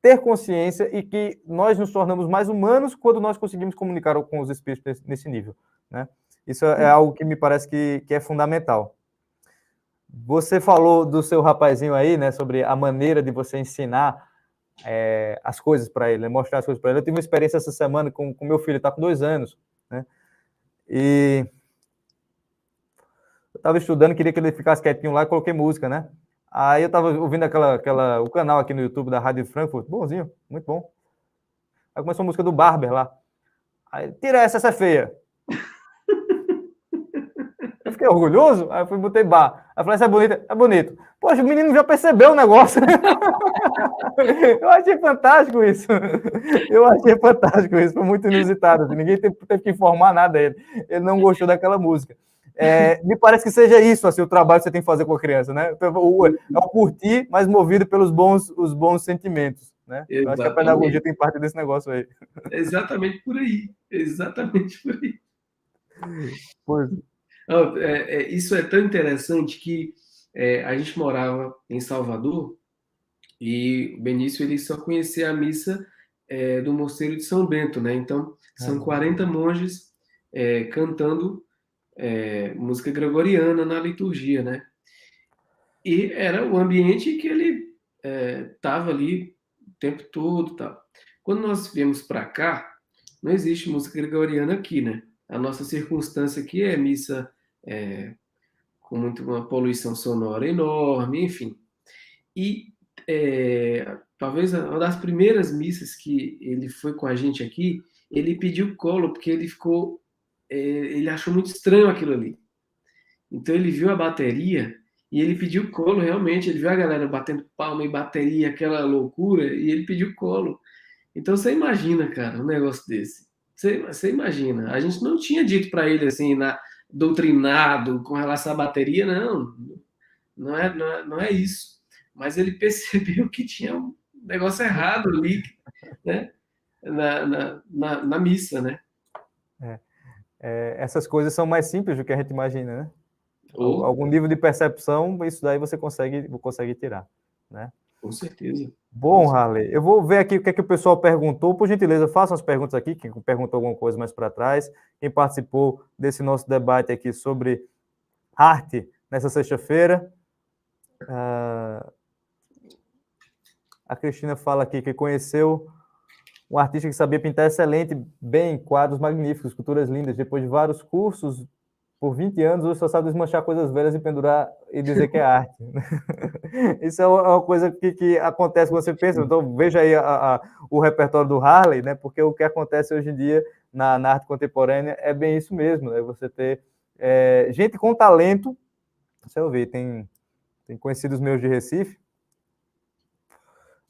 ter consciência, e que nós nos tornamos mais humanos quando nós conseguimos comunicar com os espíritos nesse nível, né? Isso é algo que me parece que é fundamental. Você falou do seu rapazinho aí, né, sobre a maneira de você ensinar as coisas para ele, né, mostrar as coisas para ele. Eu tive uma experiência essa semana com meu filho, está com 2 anos, né? E eu estava estudando, queria que ele ficasse quietinho lá, coloquei música, né? Aí eu estava ouvindo o canal aqui no YouTube da Rádio Frankfurt, bonzinho, muito bom. Aí começou a música do Barber lá. Aí, tira essa é feia. Eu fiquei orgulhoso, aí eu fui botei bar. Aí eu falei, essa é bonita, é bonito. Poxa, o menino já percebeu o negócio. Eu achei fantástico isso. Foi muito inusitado. Assim, ninguém teve que informar nada a ele. Ele não gostou daquela música. Me parece que seja isso, assim, o trabalho que você tem que fazer com a criança, né? É o curtir, mas movido pelos os bons sentimentos, né? Eu acho que a pedagogia tem parte desse negócio aí. É exatamente por aí. Exatamente por aí. Pois. Isso é tão interessante que a gente morava em Salvador e o Benício ele só conhecia a missa do Mosteiro de São Bento, né? Então, são 40 monges cantando música gregoriana na liturgia, né? E era o ambiente que ele estava ali o tempo todo, tal. Quando nós viemos para cá, não existe música gregoriana aqui, né? A nossa circunstância aqui é missa com uma poluição sonora enorme, enfim. E talvez uma das primeiras missas que ele foi com a gente aqui, ele pediu colo, porque ele achou muito estranho aquilo ali. Então ele viu a bateria e ele pediu colo, realmente. Ele viu a galera batendo palma e bateria, aquela loucura, e ele pediu colo. Então você imagina, cara, um negócio desse. Você imagina. A gente não tinha dito para ele assim, doutrinado com relação à bateria, não. Não é isso. Mas ele percebeu que tinha um negócio errado ali, né? Na missa, né? Essas coisas são mais simples do que a gente imagina, né? Ou, Algum nível de percepção, isso daí você consegue tirar, né? com certeza. Bom, Harley, eu vou ver aqui o que é que o pessoal perguntou. Por gentileza, façam as perguntas aqui, quem perguntou alguma coisa mais para trás, quem participou desse nosso debate aqui sobre arte nessa sexta-feira. A Cristina fala aqui que conheceu um artista que sabia pintar excelente, bem, quadros magníficos, esculturas lindas. Depois de vários cursos, por 20 anos, hoje só sabe desmanchar coisas velhas e pendurar e dizer que é arte. Isso é uma coisa que acontece quando você pensa. Então, veja aí o repertório do Harley, né? Porque o que acontece hoje em dia na arte contemporânea é bem isso mesmo, né? Você ter gente com talento. Você vai ver, tem conhecidos meus de Recife,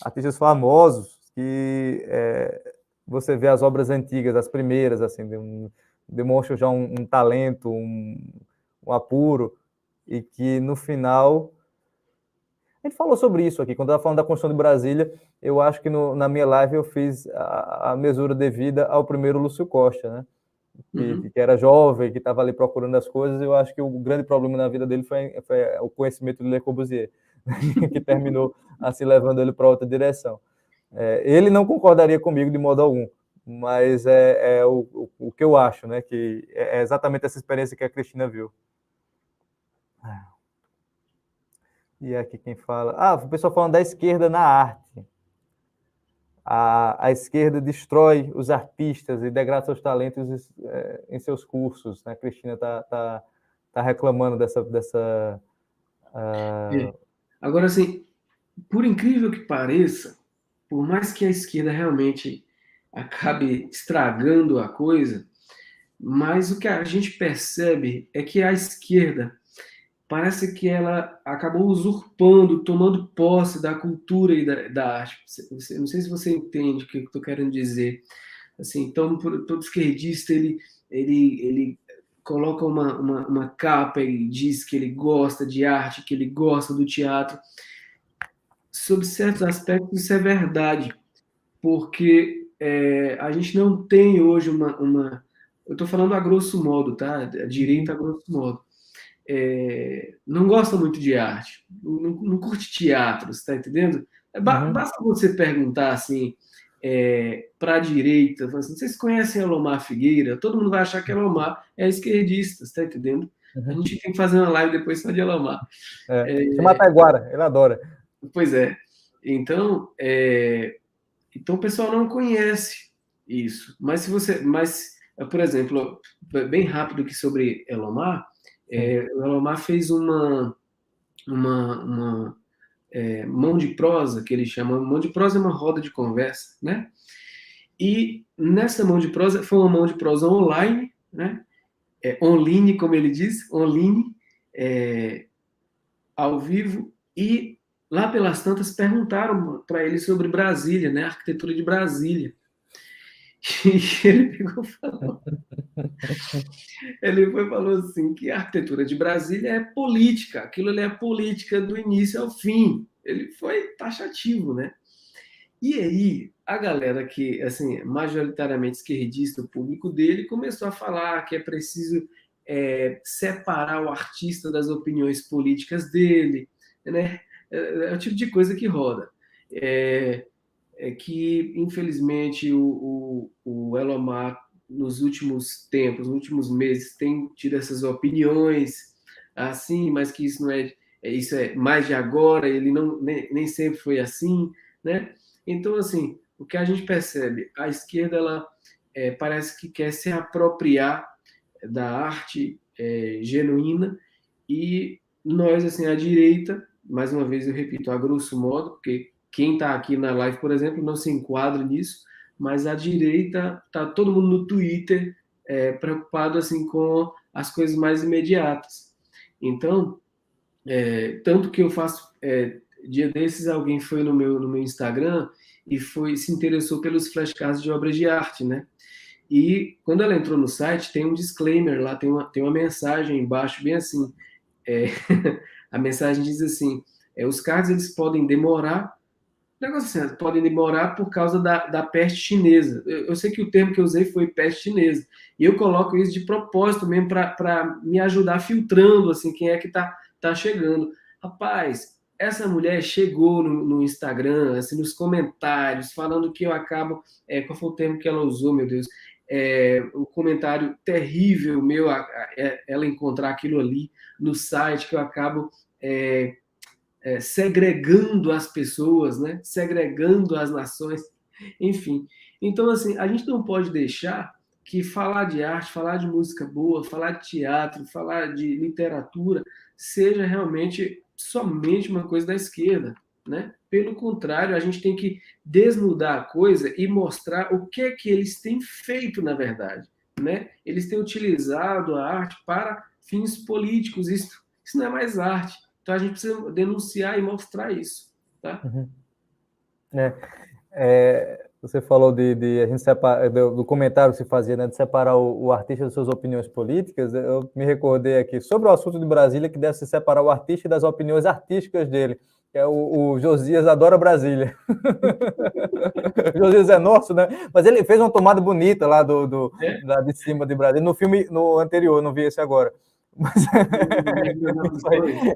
artistas famosos, que você vê as obras antigas, as primeiras, assim, demonstram já um talento, um apuro, e que no final... A gente falou sobre isso aqui, quando eu estava falando da construção de Brasília, eu acho que na minha live eu fiz a mesura devida ao primeiro Lúcio Costa, né? Que era jovem, que estava ali procurando as coisas. Eu acho que o grande problema na vida dele foi o conhecimento de Le Corbusier, que terminou assim levando ele para outra direção. Ele não concordaria comigo de modo algum, mas é o que eu acho, né? Que é exatamente essa experiência que a Cristina viu. E aqui quem fala... o pessoal falando da esquerda na arte. A esquerda destrói os artistas e degrada seus talentos em seus cursos, né? A Cristina está reclamando dessa Agora, assim, por incrível que pareça, por mais que a esquerda realmente acabe estragando a coisa, mas o que a gente percebe é que a esquerda parece que ela acabou usurpando, tomando posse da cultura e da arte. Não sei se você entende o que eu estou querendo dizer. Assim, então, todo esquerdista, ele coloca uma capa e diz que ele gosta de arte, que ele gosta do teatro. Sob certos aspectos, isso é verdade, porque a gente não tem hoje eu estou falando a grosso modo, tá? A direita a grosso modo. Não gosta muito de arte, não curte teatro, você está entendendo? Basta você perguntar assim para a direita, assim, vocês conhecem Elomar Figueira? Todo mundo vai achar que Elomar é esquerdista, você está entendendo? A gente tem que fazer uma live depois só de Elomar. Chama Taiguara, ele adora. Pois é. Então, o pessoal não conhece isso. Mas por exemplo, bem rápido aqui sobre Elomar, o Elomar fez uma mão de prosa, que ele chama. Mão de prosa é uma roda de conversa, né? E nessa mão de prosa, foi uma mão de prosa online, né? Online, como ele diz, online, ao vivo, e lá pelas tantas perguntaram para ele sobre Brasília, né? A arquitetura de Brasília. E ele pegou e falou. Ele falou assim que a arquitetura de Brasília é política, aquilo ali é política do início ao fim. Ele foi taxativo, né? E aí, a galera que, assim, majoritariamente esquerdista, o público dele, começou a falar que é preciso separar o artista das opiniões políticas dele, né? É o tipo de coisa que roda. Que, infelizmente, o Elomar nos últimos tempos, nos últimos meses, tem tido essas opiniões assim, mas que isso é mais de agora, ele nem sempre foi assim, né? Então, assim, o que a gente percebe, a esquerda, ela parece que quer se apropriar da arte genuína, e nós, assim, a direita, mais uma vez eu repito, a grosso modo, porque quem está aqui na live, por exemplo, não se enquadra nisso, mas a direita, está todo mundo no Twitter preocupado assim com as coisas mais imediatas. Então, tanto que eu faço, dia desses alguém foi no meu Instagram e se interessou pelos flashcards de obras de arte, né? E quando ela entrou no site, tem um disclaimer lá, tem uma mensagem embaixo, bem assim. É, a mensagem diz assim: os cards eles podem demorar, negócio assim, podem demorar por causa da peste chinesa. Eu sei que o termo que eu usei foi peste chinesa, e eu coloco isso de propósito mesmo para me ajudar filtrando assim quem é que tá chegando. Rapaz, essa mulher chegou no Instagram, assim, nos comentários, falando que eu acabo. Qual foi o termo que ela usou, meu Deus? Um comentário terrível meu, ela encontrar aquilo ali no site, que eu acabo segregando as pessoas, né? Segregando as nações, enfim. Então, assim, a gente não pode deixar que falar de arte, falar de música boa, falar de teatro, falar de literatura, seja realmente somente uma coisa da esquerda, né? Pelo contrário, a gente tem que desnudar a coisa e mostrar o que é que eles têm feito, na verdade, né? Eles têm utilizado a arte para fins políticos, isso não é mais arte. Então a gente precisa denunciar e mostrar isso, tá? Uhum. Você falou de a gente separar, do comentário que se fazia, né, de separar o artista das suas opiniões políticas. Eu me recordei aqui sobre o assunto de Brasília, que deve se separar o artista das opiniões artísticas dele, que é o Josias adora Brasília. O Josias é nosso, né? Mas ele fez uma tomada bonita lá lá de cima de Brasília. No filme, no anterior, não vi esse agora. Mas,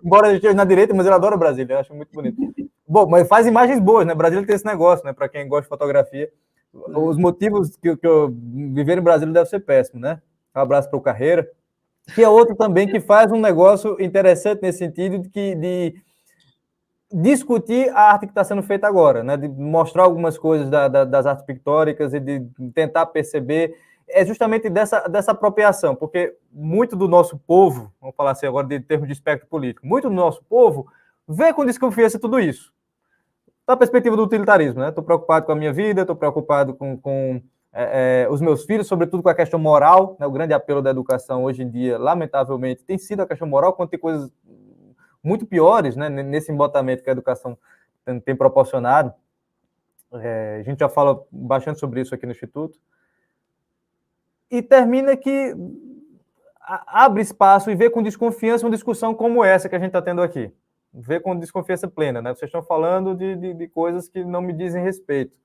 embora ele esteja na direita, mas ele adora Brasília, eu acho muito bonito. Bom, mas faz imagens boas, né? Brasília tem esse negócio, né? Para quem gosta de fotografia. Os motivos que eu viver em Brasília deve ser péssimo, né? Um abraço para o Carreira. Que é outro também que faz um negócio interessante nesse sentido de discutir a arte que está sendo feita agora, né? De mostrar algumas coisas das artes pictóricas e de tentar perceber justamente dessa apropriação, porque muito do nosso povo, vamos falar assim agora de termos de espectro político, muito do nosso povo vê com desconfiança tudo isso. Da perspectiva do utilitarismo, né? Estou preocupado com a minha vida, estou preocupado com os meus filhos, sobretudo com a questão moral, né? O grande apelo da educação hoje em dia, lamentavelmente, tem sido a questão moral, quando tem coisas muito piores, né? Nesse embotamento que a educação tem proporcionado. A gente já fala bastante sobre isso aqui no Instituto. E termina que abre espaço e vê com desconfiança uma discussão como essa que a gente está tendo aqui. Vê com desconfiança plena, né? Vocês estão falando de coisas que não me dizem respeito.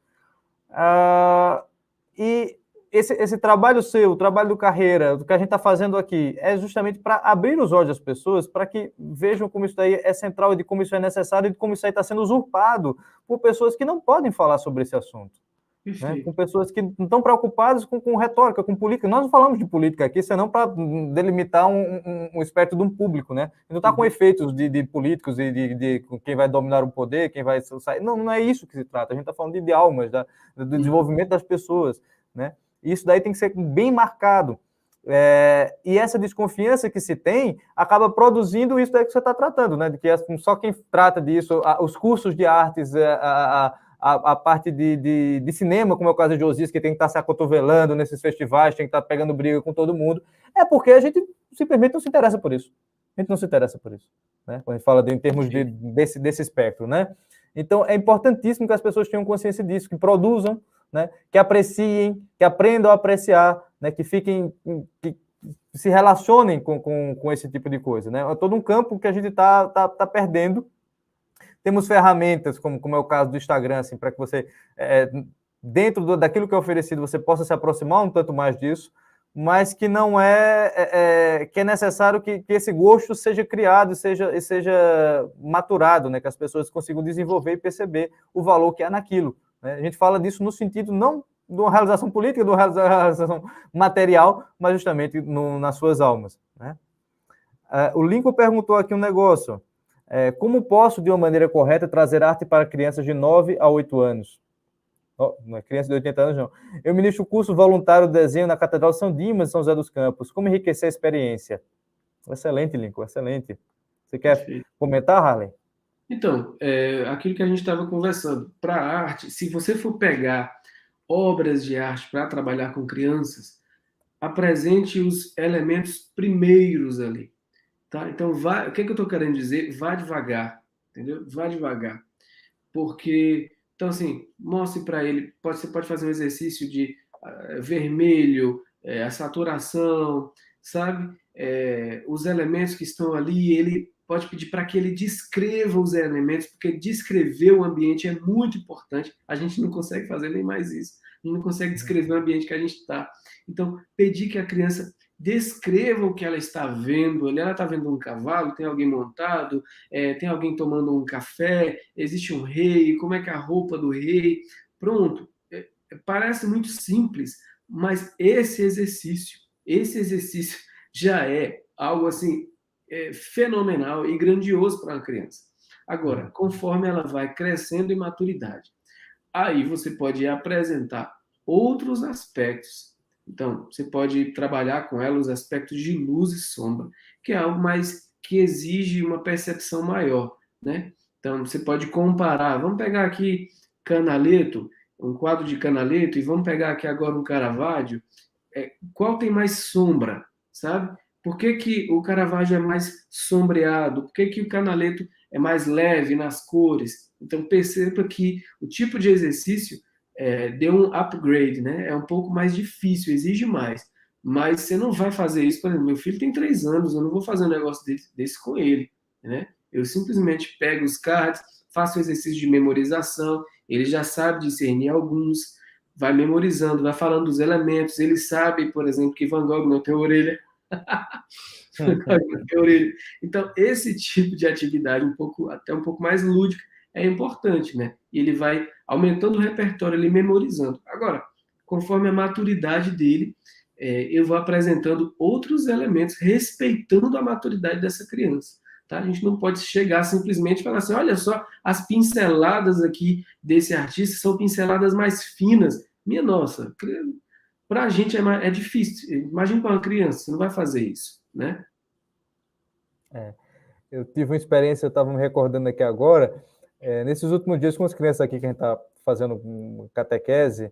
E esse trabalho seu, o trabalho do Carreira, o que a gente está fazendo aqui, é justamente para abrir os olhos das pessoas, para que vejam como isso daí é central, e de como isso é necessário, e de como isso aí está sendo usurpado por pessoas que não podem falar sobre esse assunto. Né? Com pessoas que não estão preocupadas com retórica, com política. Nós não falamos de política aqui, senão para delimitar um espectro de um público, né? E não está com efeitos de políticos e de quem vai dominar o poder, quem vai sair. Não é isso que se trata. A gente está falando de almas, do desenvolvimento das pessoas, né? E isso daí tem que ser bem marcado. E essa desconfiança que se tem acaba produzindo isso daí que você está tratando, né? De que só quem trata disso, os cursos de artes, a parte de cinema, como é o caso de Josias, que tem que estar se acotovelando nesses festivais, tem que estar pegando briga com todo mundo, é porque a gente simplesmente não se interessa por isso. A gente não se interessa por isso, né? Quando a gente fala em termos desse espectro, né? Então, é importantíssimo que as pessoas tenham consciência disso, que produzam, né? Que apreciem, que aprendam a apreciar, né? Que se relacionem com esse tipo de coisa, né? É todo um campo que a gente está perdendo. Temos ferramentas, como é o caso do Instagram, assim, para que você, dentro daquilo que é oferecido, você possa se aproximar um tanto mais disso, mas que não que é necessário que esse gosto seja criado e seja maturado, né? Que as pessoas consigam desenvolver e perceber o valor que há naquilo, né? A gente fala disso no sentido não uma realização política, de uma realização material, mas justamente nas suas almas, né? O Lincoln perguntou aqui um negócio. Como posso, de uma maneira correta, trazer arte para crianças de 9 a 8 anos? Não é criança de 80 anos, não. Eu ministro o curso voluntário de desenho na Catedral de São Dimas, São José dos Campos. Como enriquecer a experiência? Excelente, Lincoln, excelente. Você quer comentar, Harley? Então, aquilo que a gente estava conversando, para a arte, se você for pegar obras de arte para trabalhar com crianças, apresente os elementos primeiros ali. Tá? Então, o que eu estou querendo dizer? Vá devagar, entendeu? Vá devagar. Porque, então, assim, mostre para ele, você pode fazer um exercício de vermelho, a saturação, sabe? Os elementos que estão ali, ele pode pedir para que ele descreva os elementos, porque descrever o ambiente é muito importante. A gente não consegue fazer nem mais isso. A gente não consegue descrever o ambiente que a gente está. Então, pedir que a criança descreva o que ela está vendo. Ela está vendo um cavalo, tem alguém montado, tem alguém tomando um café, existe um rei, como é que é a roupa do rei. Pronto. Parece muito simples, mas esse exercício já é algo assim fenomenal e grandioso para uma criança. Agora, conforme ela vai crescendo em maturidade, aí você pode apresentar outros aspectos. Então, você pode trabalhar com ela os aspectos de luz e sombra, que é algo mais que exige uma percepção maior, né? Então, você pode comparar. Vamos pegar aqui Canaletto, um quadro de Canaletto, e vamos pegar aqui agora um Caravaggio. Qual tem mais sombra, sabe? Por que o Caravaggio é mais sombreado? Por que o Canaletto é mais leve nas cores? Então, perceba que o tipo de exercício deu um upgrade, né? É um pouco mais difícil, exige mais. Mas você não vai fazer isso, por exemplo, meu filho tem 3 anos, eu não vou fazer um negócio desse com ele, né? Eu simplesmente pego os cards, faço o exercício de memorização, ele já sabe discernir alguns, vai memorizando, vai falando dos elementos, ele sabe, por exemplo, que Van Gogh não tem orelha. Então, esse tipo de atividade até um pouco mais lúdica é importante, né? E ele vai aumentando o repertório, ele memorizando. Agora, conforme a maturidade dele, eu vou apresentando outros elementos, respeitando a maturidade dessa criança. Tá? A gente não pode chegar simplesmente e falar assim, olha só, as pinceladas aqui desse artista são pinceladas mais finas. Minha nossa, para a gente é difícil. Imagina para uma criança, você não vai fazer isso, né? Eu tive uma experiência, eu estava me recordando aqui agora, nesses últimos dias com as crianças aqui que a gente está fazendo catequese,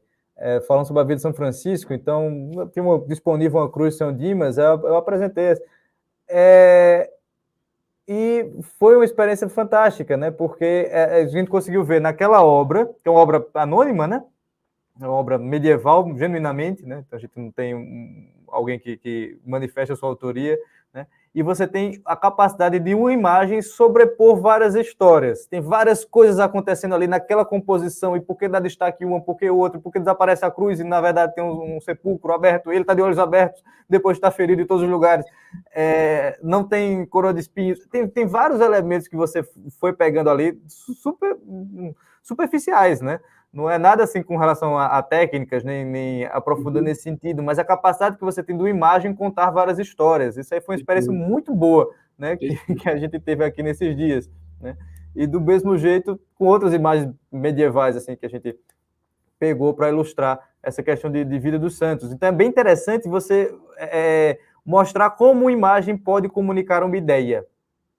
falando sobre a vida de São Francisco, então tinha disponível uma cruz de São Dimas, eu apresentei. E foi uma experiência fantástica, né? Porque a gente conseguiu ver naquela obra, que é uma obra anônima, né? É uma obra medieval, genuinamente, né? Então a gente não tem alguém que manifeste a sua autoria, né? E você tem a capacidade de uma imagem sobrepor várias histórias. Tem várias coisas acontecendo ali naquela composição, e por que dá destaque uma, por que outra, por que desaparece a cruz e, na verdade, tem um sepulcro aberto, ele está de olhos abertos, depois está ferido em todos os lugares. Não tem coroa de espinhos. Tem vários elementos que você foi pegando ali, superficiais, né? Não é nada assim com relação a técnicas, nem aprofundando nesse sentido, mas a capacidade que você tem de uma imagem contar várias histórias. Isso aí foi uma experiência muito boa, né, que a gente teve aqui nesses dias, né? E do mesmo jeito, com outras imagens medievais assim que a gente pegou para ilustrar essa questão de vida dos santos. Então é bem interessante você mostrar como uma imagem pode comunicar uma ideia.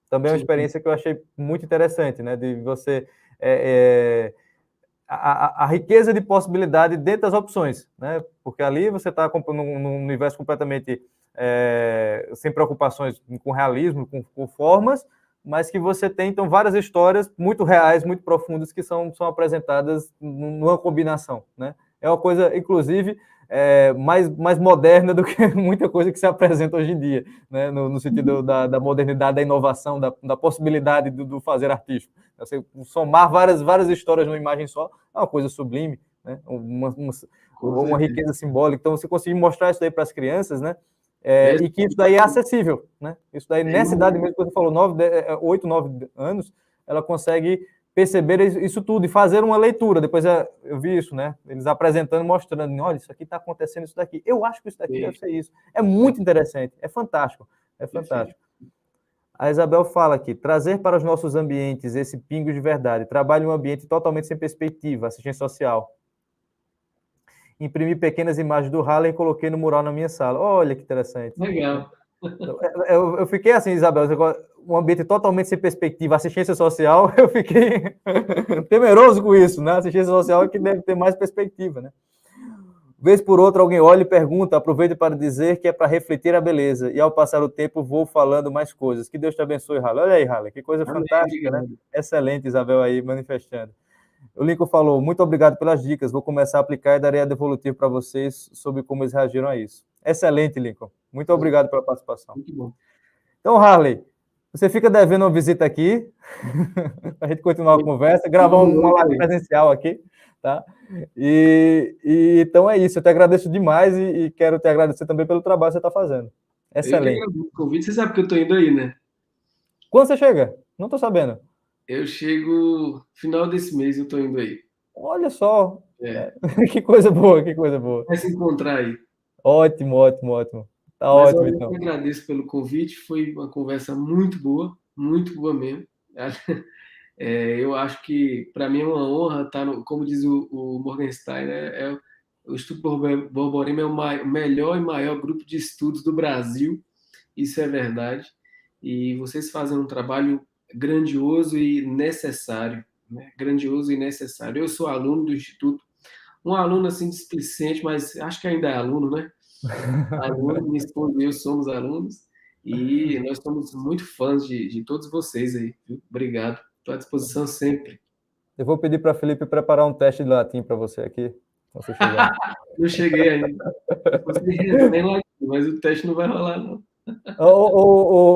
Também é uma experiência que eu achei muito interessante, né, de você... A riqueza de possibilidade dentro das opções, né? Porque ali você está num universo completamente sem preocupações com realismo, com formas, mas que você tem, então, várias histórias muito reais, muito profundas, que são apresentadas numa combinação, né? É uma coisa, inclusive, mais moderna do que muita coisa que se apresenta hoje em dia, né? No sentido da modernidade, da inovação, da possibilidade do fazer artístico. Você somar várias histórias numa imagem só é uma coisa sublime, né? Uma riqueza simbólica. Então, você conseguir mostrar isso daí para as crianças, né? E que isso daí é acessível, né? Isso daí, nessa idade mesmo que você falou, 8, 9 anos, ela consegue perceberam isso tudo e fazer uma leitura. Depois eu vi isso, né? Eles apresentando, mostrando, olha, isso aqui está acontecendo, isso daqui. Eu acho que isso daqui deve ser isso. É muito interessante, é fantástico, é fantástico. A Isabel fala aqui, trazer para os nossos ambientes esse pingo de verdade. Trabalho em um ambiente totalmente sem perspectiva, assistência social. Imprimi pequenas imagens do Harley e coloquei no mural na minha sala. Olha que interessante. Legal. Eu fiquei assim, Isabel, um ambiente totalmente sem perspectiva, assistência social, eu fiquei temeroso com isso, né? Assistência social é que deve ter mais perspectiva, né? Vez por outra, alguém olha e pergunta, aproveito para dizer que é para refletir a beleza, e ao passar o tempo vou falando mais coisas. Que Deus te abençoe, Harley. Olha aí, Harley, que coisa fantástica, né? Excelente, Isabel aí, manifestando. O Lincoln falou, muito obrigado pelas dicas, vou começar a aplicar e darei a devolutiva para vocês sobre como eles reagiram a isso. Excelente, Lincoln. Muito obrigado pela participação. Muito bom. Então, Harley, você fica devendo uma visita aqui, para a gente continuar a conversa, gravar uma live presencial aqui, tá? Então é isso, eu te agradeço demais e quero te agradecer também pelo trabalho que você está fazendo. Excelente. Eu agradeço o convite, você sabe que eu estou indo aí, né? Quando você chega? Não estou sabendo. Eu chego final desse mês, eu estou indo aí. Olha só, que coisa boa, que coisa boa. Vai se encontrar aí. Ótimo, ótimo, ótimo. Tá Mas ótimo, então. Eu agradeço pelo convite, foi uma conversa muito boa mesmo. Eu acho que, para mim, é uma honra estar, como diz o Morgenstern, né? O Instituto Borborema é o melhor e maior grupo de estudos do Brasil, isso é verdade, e vocês fazem um trabalho grandioso e necessário, né? Grandioso e necessário. Eu sou aluno do Instituto, um aluno assim displicente, mas acho que ainda é aluno, né? Aluno, minha esposa e eu somos alunos, e nós somos muito fãs de todos vocês aí, viu? Obrigado, estou à disposição sempre. Eu vou pedir para Felipe preparar um teste de latim para você aqui, quando você chegar. Não cheguei ainda. Nem latim, mas o teste não vai rolar, não.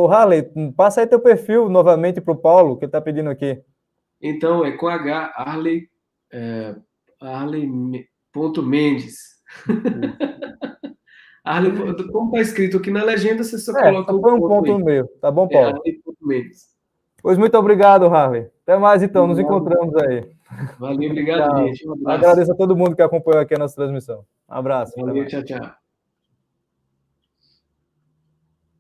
Harley, passa aí teu perfil novamente para o Paulo, que ele está pedindo aqui. Então, é com H, Arley.mendes. Arley, como está escrito aqui na legenda, você só coloca só põe um ponto no meio. Tá bom, Paulo? Arley.mendes. Pois muito obrigado, Harley. Até mais, então. Nos encontramos aí. Valeu, obrigado, gente. Um abraço. Agradeço a todo mundo que acompanhou aqui a nossa transmissão. Um abraço. Valeu, tchau, tchau.